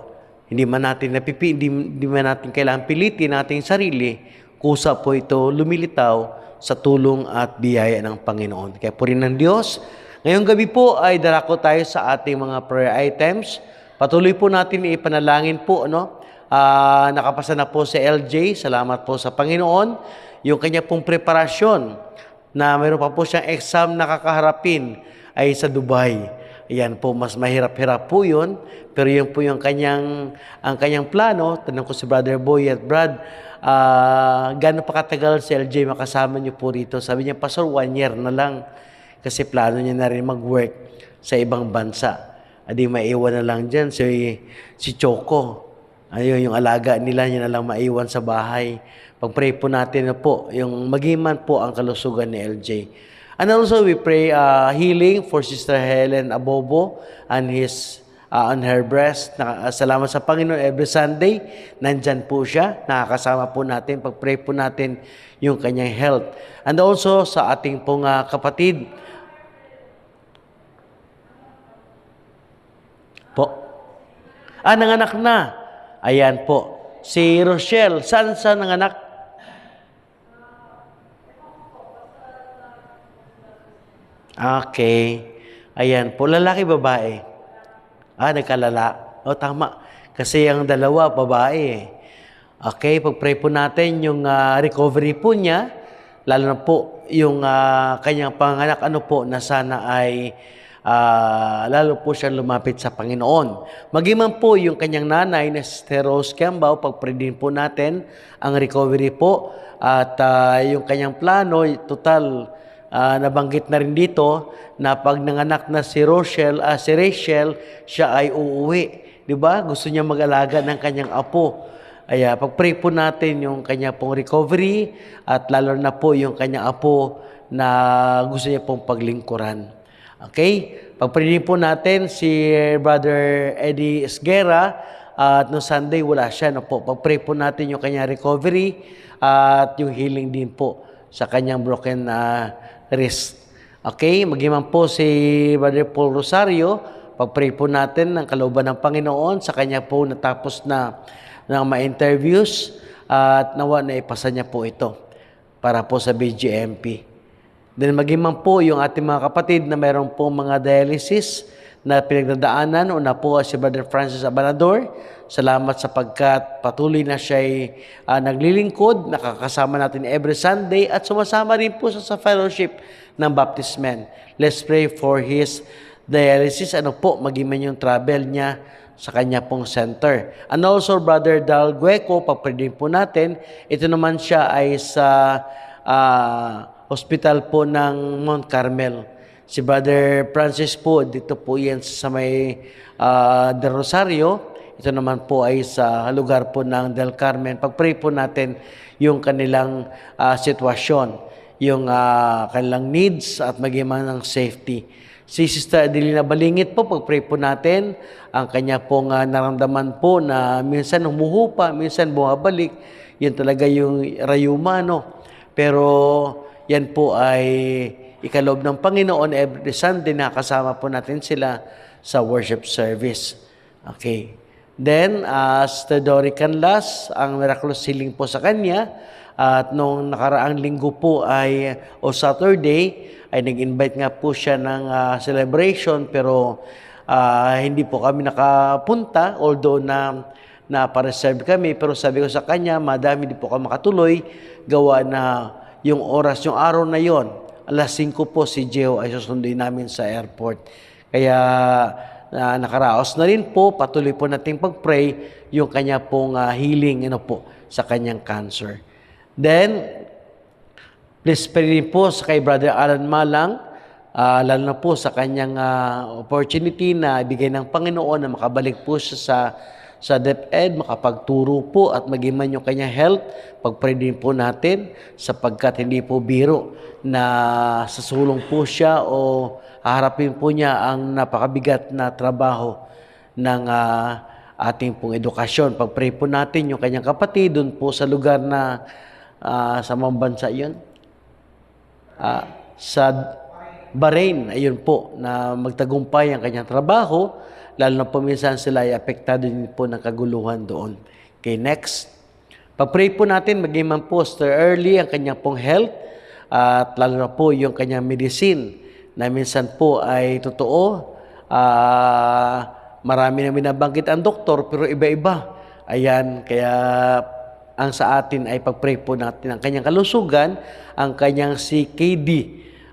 [SPEAKER 1] Hindi man natin hindi man natin kailangan pilitin ating sarili, kusa po ito lumilitaw sa tulong at biyaya ng Panginoon. Kaya purihin ng Diyos. Ngayong gabi po ay darako tayo sa ating mga prayer items. Patuloy po natin ipanalangin po, nakapasa na po si LJ. Salamat po sa Panginoon. Yung kanya pong preparasyon na mayroon pa po siyang exam na kakaharapin ay sa Dubai. Ayan po, mas mahirap-hirap po yun. Pero yun po yung ang kanyang plano. Tanong ko si Brother Boy at Brad, gano'n pa katagal si LJ makasama niyo po rito? Sabi niya, Pastor, 1 year na lang. Kasi plano niya na rin mag-work sa ibang bansa. Adi maiwan na lang dyan si Choco. Ayun, yung alaga nila niya na lang maiwan sa bahay. Pag-pray po natin na po, yung magiman po ang kalusugan ni LJ. And also, we pray healing for Sister Helen Abobo and on her breast. Salamat sa Panginoon, every Sunday, nandyan po siya. Nakakasama po natin, pag-pray po natin yung kanyang health. And also, sa ating pong kapatid, po. Nanganak na. Ayan po. Si Rochelle, saan sa nanganak? Okay. Ayan po. Lalaki, babae? Nagkalala. Tama. Kasi ang dalawa, babae eh. Okay, pag-pray po natin yung recovery po niya, lalo na po yung kanyang panganak, na sana ay lalo po siya lumapit sa Panginoon. Magiman po yung kanyang nanay na si Rose Kiambao, pag-pray din po natin ang recovery po at yung kanyang plano, total, nabanggit na rin dito na pag nanganak na si Rachel, siya ay uuwi. Di ba? Gusto niya mag-alaga ng kanyang apo. Pag-pray po natin yung kanya pong recovery at lalo na po yung kanyang apo na gusto niya pong paglingkuran. Okay? Pag-pray din po natin si Brother Eddie Esguera at no Sunday wala siya. Pag-pray po natin yung kanyang recovery at yung healing din po sa kanyang broken wrist. Okay? Magiman po si Brother Paul Rosario. Pag-pray po natin ng kalooban ng Panginoon sa kanya po natapos na ng ma-interviews at nawa na ipasa niya po ito para po sa BGMP. Then magiman po yung ating mga kapatid na mayroon po mga dialysis na pinagdadaanan. Una po si Brother Francis Abanador. Salamat sapagkat patuloy na siya'y naglilingkod, nakakasama natin every Sunday at sumasama rin po sa fellowship ng baptismen. Let's pray for his dialysis. Magiman yung travel niya sa kanya pong center. And also, Brother Dal Gueco, pag-pray din po natin, ito naman siya ay sa hospital po ng Mount Carmel. Si Brother Francis po, dito po yan sa may Del Rosario. Ito naman po ay sa lugar po ng Del Carmen. Pag-pray po natin yung kanilang sitwasyon, yung kanilang needs at magiman ng safety. Si Sister Adelina Balingit po, pag-pray po natin, ang kanya pong naramdaman po na minsan humuhupa, minsan bumabalik. Yan talaga yung rayuma, Pero yan po ay ikaloob ng Panginoon. Every Sunday nakasama po natin sila sa worship service. Okay. Then, Sister Dory Canlas, ang miraculous healing po sa kanya. At nung nakaraang linggo po Saturday, ay nag-invite nga po siya ng celebration pero hindi po kami nakapunta although na pa-reserve kami. Pero sabi ko sa kanya, madami di po kami makatuloy gawa na yung araw na yon, alas 5 po si Gio ay susunduin namin sa airport. Kaya nakaraos na rin po, patuloy po nating pag-pray yung kanya pong healing sa kanyang cancer. Then, please pray rin po sa kay Brother Alan Malang, lalo na po sa kanyang opportunity na ibigay ng Panginoon na makabalik po siya sa DepEd, makapagturo po at magiman yung kanyang health. Pag-pray din po natin sapagkat hindi po biro na sasulong po siya o haharapin po niya ang napakabigat na trabaho ng ating pong edukasyon. Pag-pray po natin yung kanyang kapatid doon po sa lugar na sa mga bansa yun. Sa Bahrain, ayun po, na magtagumpay ang kanyang trabaho lalo na po minsan sila ay apektado din po ng kaguluhan doon. Okay, next. Pag-pray po natin, maging man po early ang kanyang pong health at lalo na po yung kanyang medicine na minsan po ay totoo. Marami na binabanggit ang doktor pero iba-iba. Ayan, kaya ang sa atin ay pag-pray po natin ang kanyang kalusugan, ang kanyang CKD.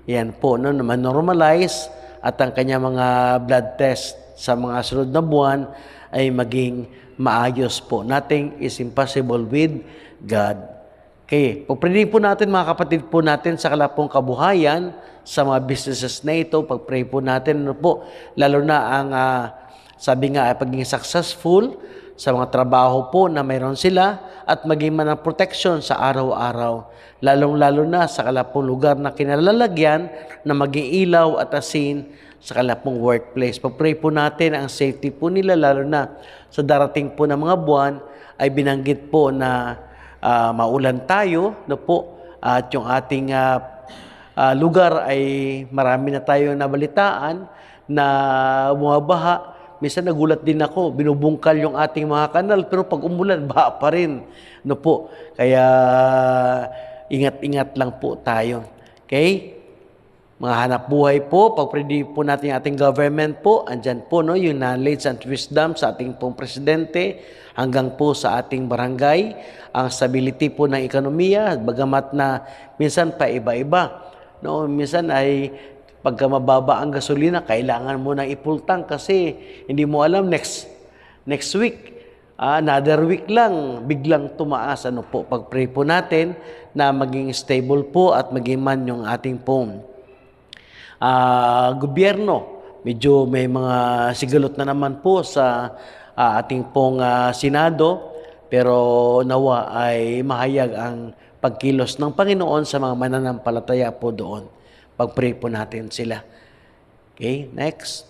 [SPEAKER 1] Ayan po, no, naman normalize at ang kanyang mga blood test sa mga sunod na buwan ay maging maayos po. Nothing is impossible with God. Okay, pag-pray po natin mga kapatid po natin sa kalapong kabuhayan, sa mga businesses na ito, pag-pray po natin, ano po, lalo na ang, sabi nga, ay pagiging successful sa mga trabaho po na mayroon sila at maging man ang protection sa araw-araw. Lalong-lalo na sa kalapong lugar na kinalalagyan na maging ilaw at asin sa kalapong workplace. Pag-pray po natin ang safety po nila, lalo na sa darating po ng mga buwan ay binanggit po na maulan tayo, no po, at yung ating lugar ay marami na tayong nabalitaan na bumabaha. Minsan nagulat din ako, binubungkal yung ating mga kanal, pero pag umulan, baha pa rin. No po? Kaya ingat-ingat lang po tayo. Okay? Mga hanap buhay po, pag-pray po natin yung ating government po, andyan po no, yung knowledge and wisdom sa ating pong presidente, hanggang po sa ating barangay, ang stability po ng ekonomiya, bagamat na minsan pa iba-iba. No? Minsan ay pagka mababa ang gasolina, kailangan mo nang ipultang kasi hindi mo alam next week, another week lang, biglang tumaas. Ano po, pag-pray po natin na maging stable po at maging man yung ating pong gobyerno. Medyo may mga sigalot na naman po sa ating pong Senado, pero nawa ay mahayag ang pagkilos ng Panginoon sa mga mananampalataya po doon. Pag-pray po natin sila. Okay, next.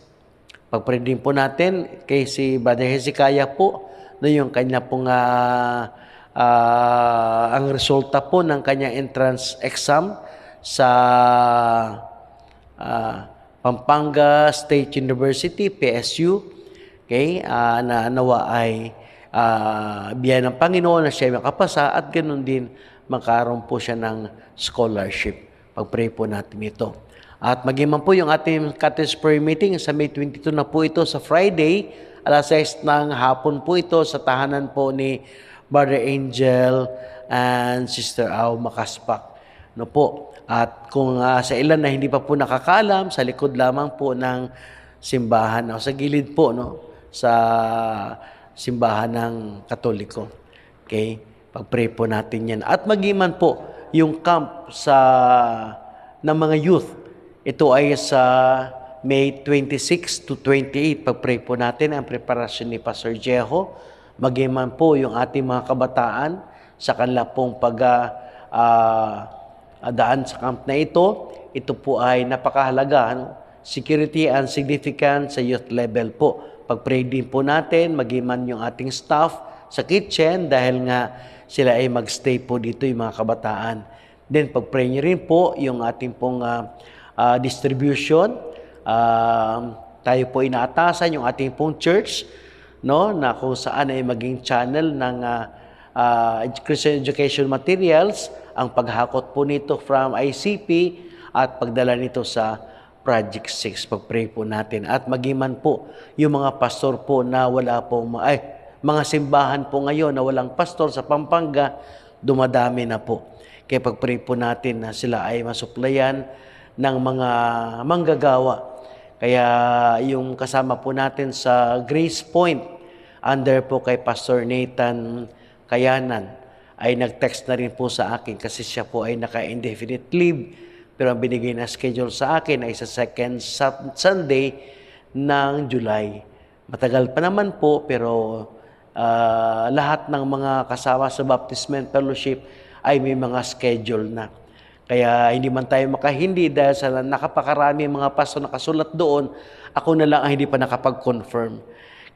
[SPEAKER 1] Pag-pray din po natin kay si Brother Hezekiah po, no, yung kanya pong ang resulta po ng kanyang entrance exam sa Pampanga State University, PSU. Okay, na nawa ay biyaya ng Panginoon na siya makapasa at ganoon din magkaroon po siya ng scholarship. Pag-pray po natin ito. At maging man po yung ating Cate's Prayer Meeting sa May 22 na po ito sa Friday, alas 6 ng hapon po ito sa tahanan po ni Brother Angel and Sister Au Makaspak. No po. At kung sa ilan na hindi pa po nakakaalam, sa likod lamang po ng simbahan o sa gilid po no, sa simbahan ng Katoliko. Okay? Pag-pray po natin yan. At maging man po yung camp ng mga youth, ito ay sa May 26 to 28. Pag-pray po natin ang preparasyon ni Pastor Jeho. Maging man po yung ating mga kabataan sa kanila pong daan sa camp na ito. Ito po ay napakahalaga. Ano? Security and significance sa youth level po. Pag-pray din po natin, maging man yung ating staff sa kitchen dahil nga sila ay magstay po dito yung mga kabataan. Then pag-pray niyo rin po yung ating pong distribution. Tayo po inaatasan yung ating pong church, no, na kung saan ay maging channel ng Christian education materials, ang paghakot po nito from ICP at pagdala nito sa Project 6. Pag-pray po natin. At magiman po yung mga pastor po na wala pong mga simbahan po ngayon na walang pastor sa Pampanga, dumadami na po. Kaya pag-pray po natin na sila ay masuplayan ng mga manggagawa. Kaya yung kasama po natin sa Grace Point, under po kay Pastor Nathan Kayanan, ay nag-text na rin po sa akin kasi siya po ay naka-indefinite leave. Pero ang binigay na schedule sa akin ay sa second Sunday ng July. Matagal pa naman po, pero lahat ng mga kasama sa Baptismal Fellowship ay may mga schedule na. Kaya hindi man tayo makahindi dahil sa nakapakarami mga pastor nakasulat doon, ako na lang ang hindi pa nakapag-confirm.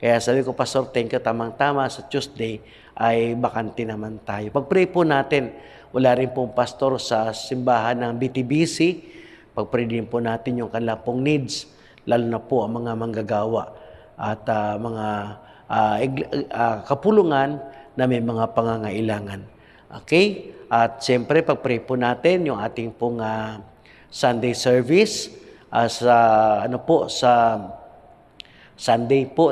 [SPEAKER 1] Kaya sabi ko, Pastor, thank you, tamang-tama sa Tuesday ay bakante naman tayo. Pag-pray po natin, wala rin pong pastor sa simbahan ng BTBC. Pag-pray din po natin yung kanilang pong needs, lalo na po ang mga manggagawa. at mga kapulungan na may mga pangangailangan. Okay? At siyempre, pag-pray po natin yung ating pong Sunday service sa Sunday po,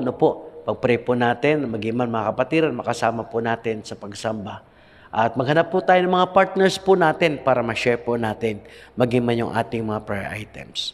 [SPEAKER 1] pag-pray po natin, magiman mga kapatiran, makasama po natin sa pagsamba. At maghanap po tayo ng mga partners po natin para ma-share po natin, magiman yung ating mga prayer items.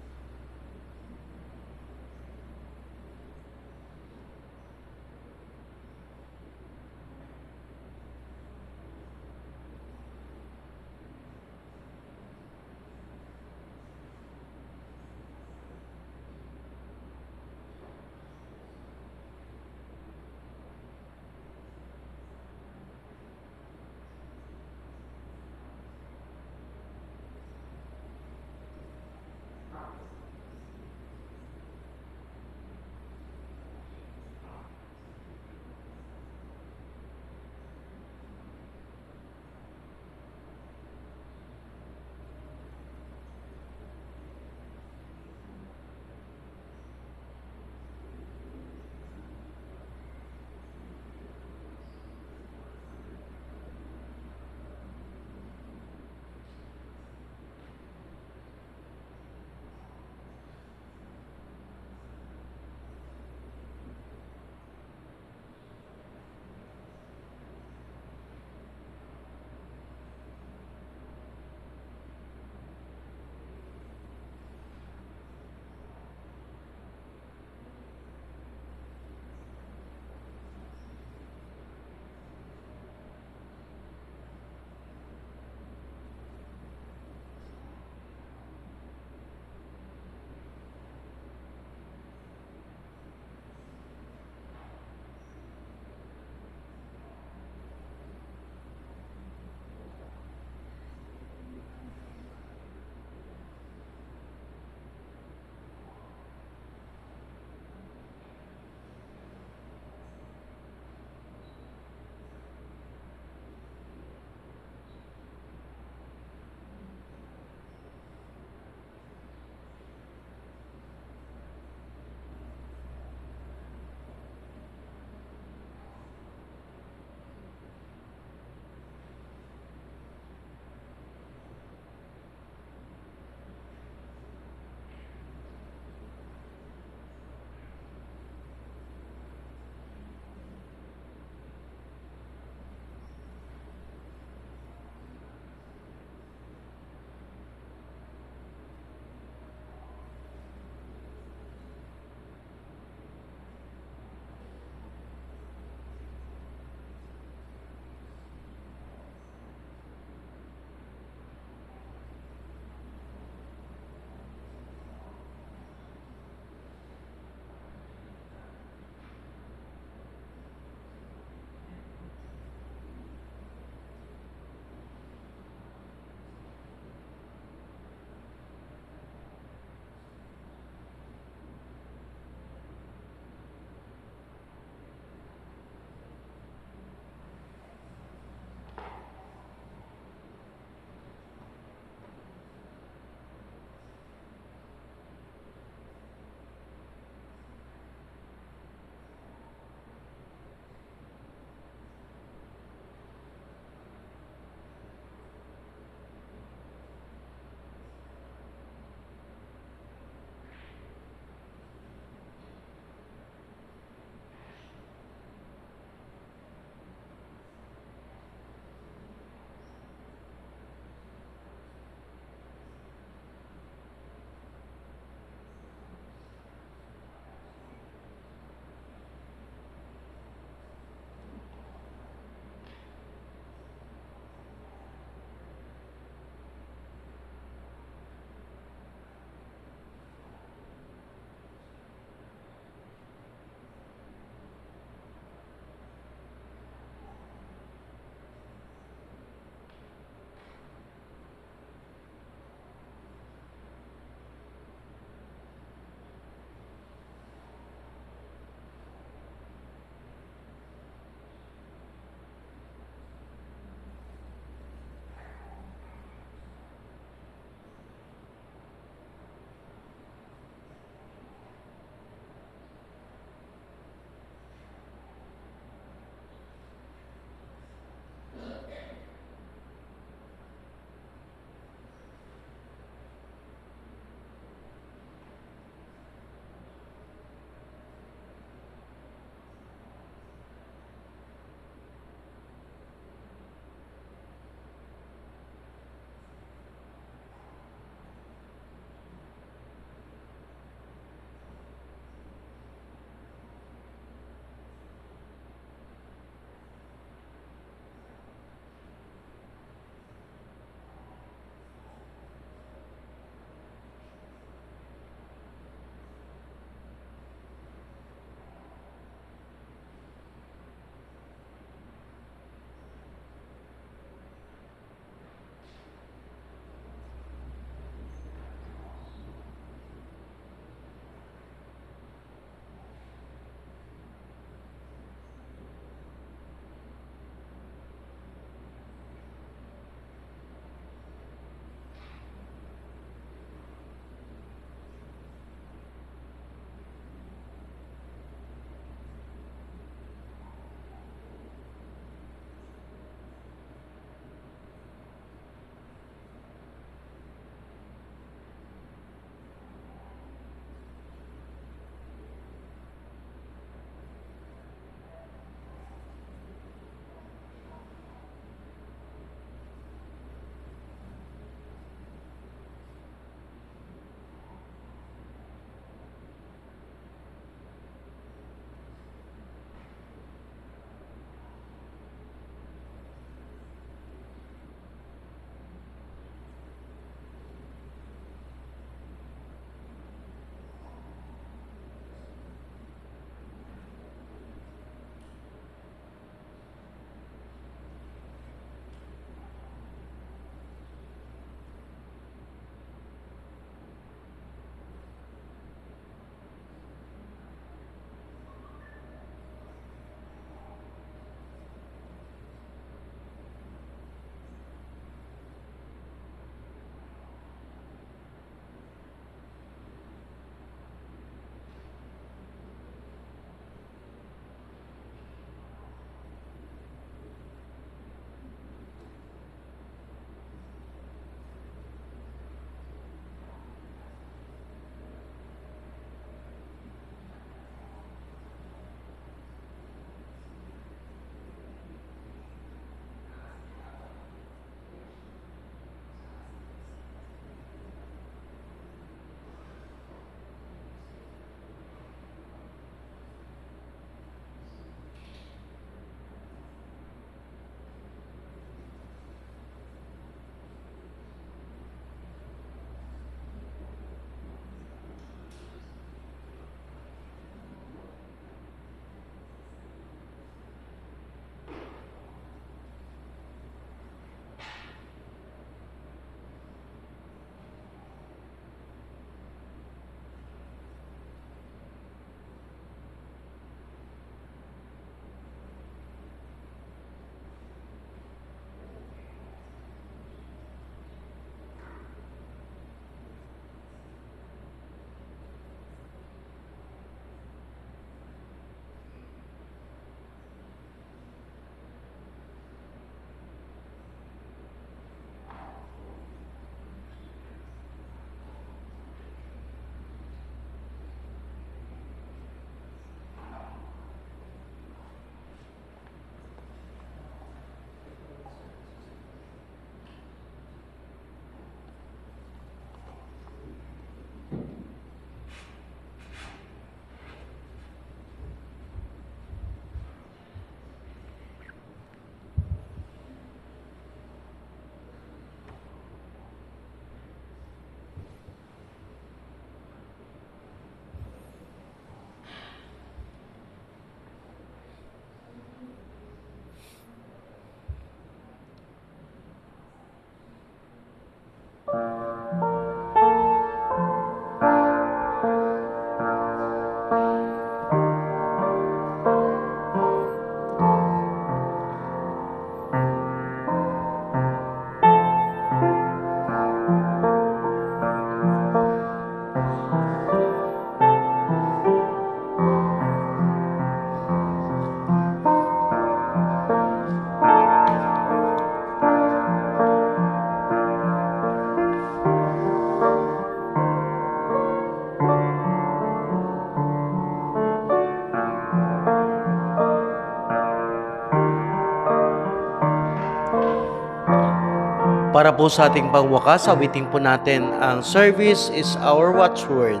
[SPEAKER 1] Para po sa ating pangwakas, awitin po natin ang service is our watchword.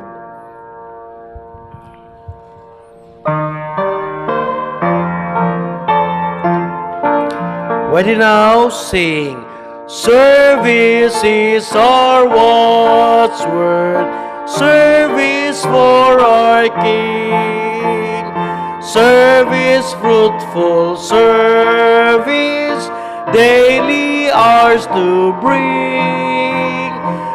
[SPEAKER 1] Ready now, sing. Service is our watchword, service for our King. Service fruitful, service daily ours to bring.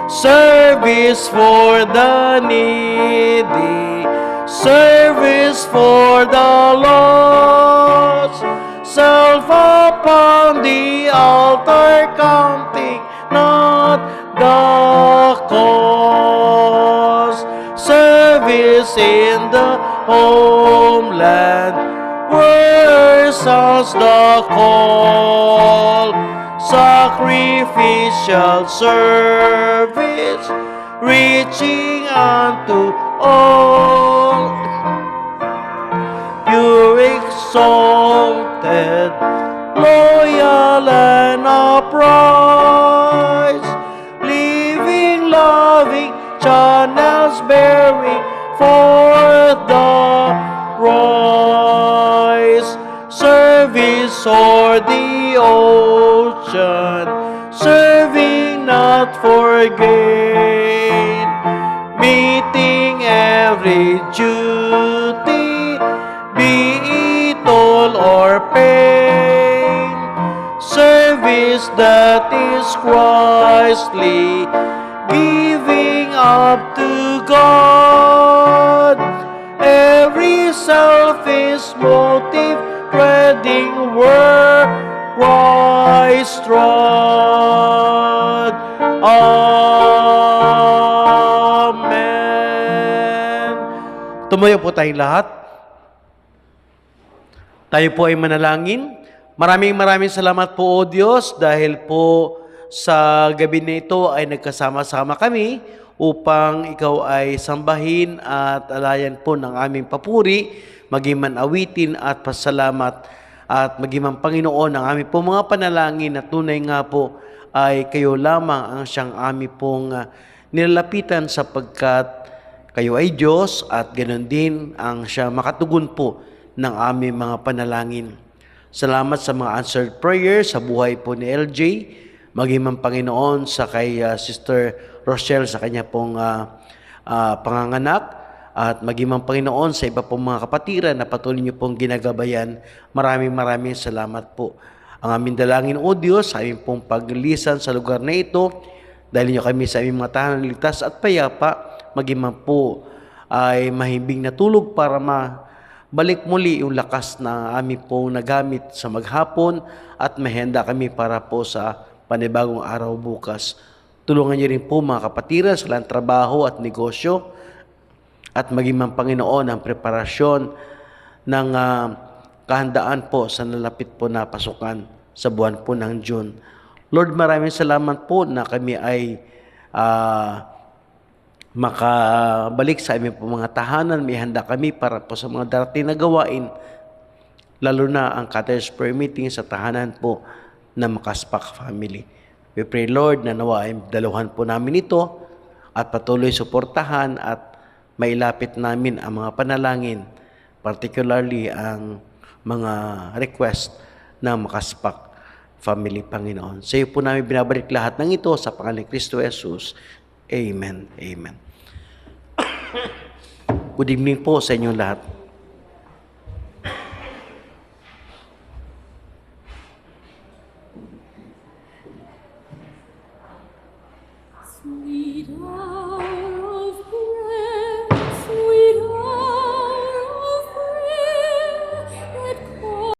[SPEAKER 1] Service for the needy, service for the lost. Self upon the altar, counting not the cost. Service in the homeland, where sounds the call. Sacrificial service, reaching unto all. Pure, exalted, loyal and upright, living, loving channels bearing forth the rise. Service o'er the ocean, serving not for gain, meeting every duty, be it toil or pain. Service that is Christly, giving up to God. Every selfish motive, treading where Christ trod. Amen. Tumayo po tayong lahat. Tayo po ay manalangin. Maraming salamat po, O Diyos, dahil po sa gabi na ito ay nagkasama-sama kami upang ikaw ay sambahin at alayan po ng aming papuri, maging man awitin at pasalamat at maging man Panginoon ang aming po mga panalangin na tunay nga po ay kayo lamang ang siyang aming pong nilalapitan sapagkat kayo ay Diyos at ganoon din ang siya makatugon po ng aming mga panalangin. Salamat sa mga answered prayers sa buhay po ni LJ, maging man Panginoon sa kay Sister Rochelle sa kanya pong panganganak, at maging man Panginoon sa iba pong mga kapatiran na patuloy niyo pong ginagabayan. Maraming salamat po. Ang aming dalangin, O Diyos, sa aming pong paglisan sa lugar na ito, dahil niyo kami sa aming mga tahanan ligtas at payapa, maging man po ay mahimbing na tulog para balik muli yung lakas na aming pong nagamit sa maghapon at mahenda kami para po sa panibagong araw bukas. Tulungan niyo rin po mga kapatiran sa lang trabaho at negosyo at maging man Panginoon ang preparasyon ng kahandaan po sa nalapit po na pasukan sa buwan po ng June. Lord, maraming salamat po na kami ay makabalik sa aming po mga tahanan. May handa kami para po sa mga darating na gawain, lalo na ang Cottage Prayer Meeting sa tahanan po na Makaspak Family. We pray, Lord, na nawa ay daluhan po namin ito at patuloy suportahan at mailapit namin ang mga panalangin, particularly ang mga request ng Makaspak Family, Panginoon. Sa iyo po namin binabalik lahat ng ito sa pangalan ni Kristo Jesus. Amen. Amen. Good evening po sa inyong lahat.
[SPEAKER 5] Sweet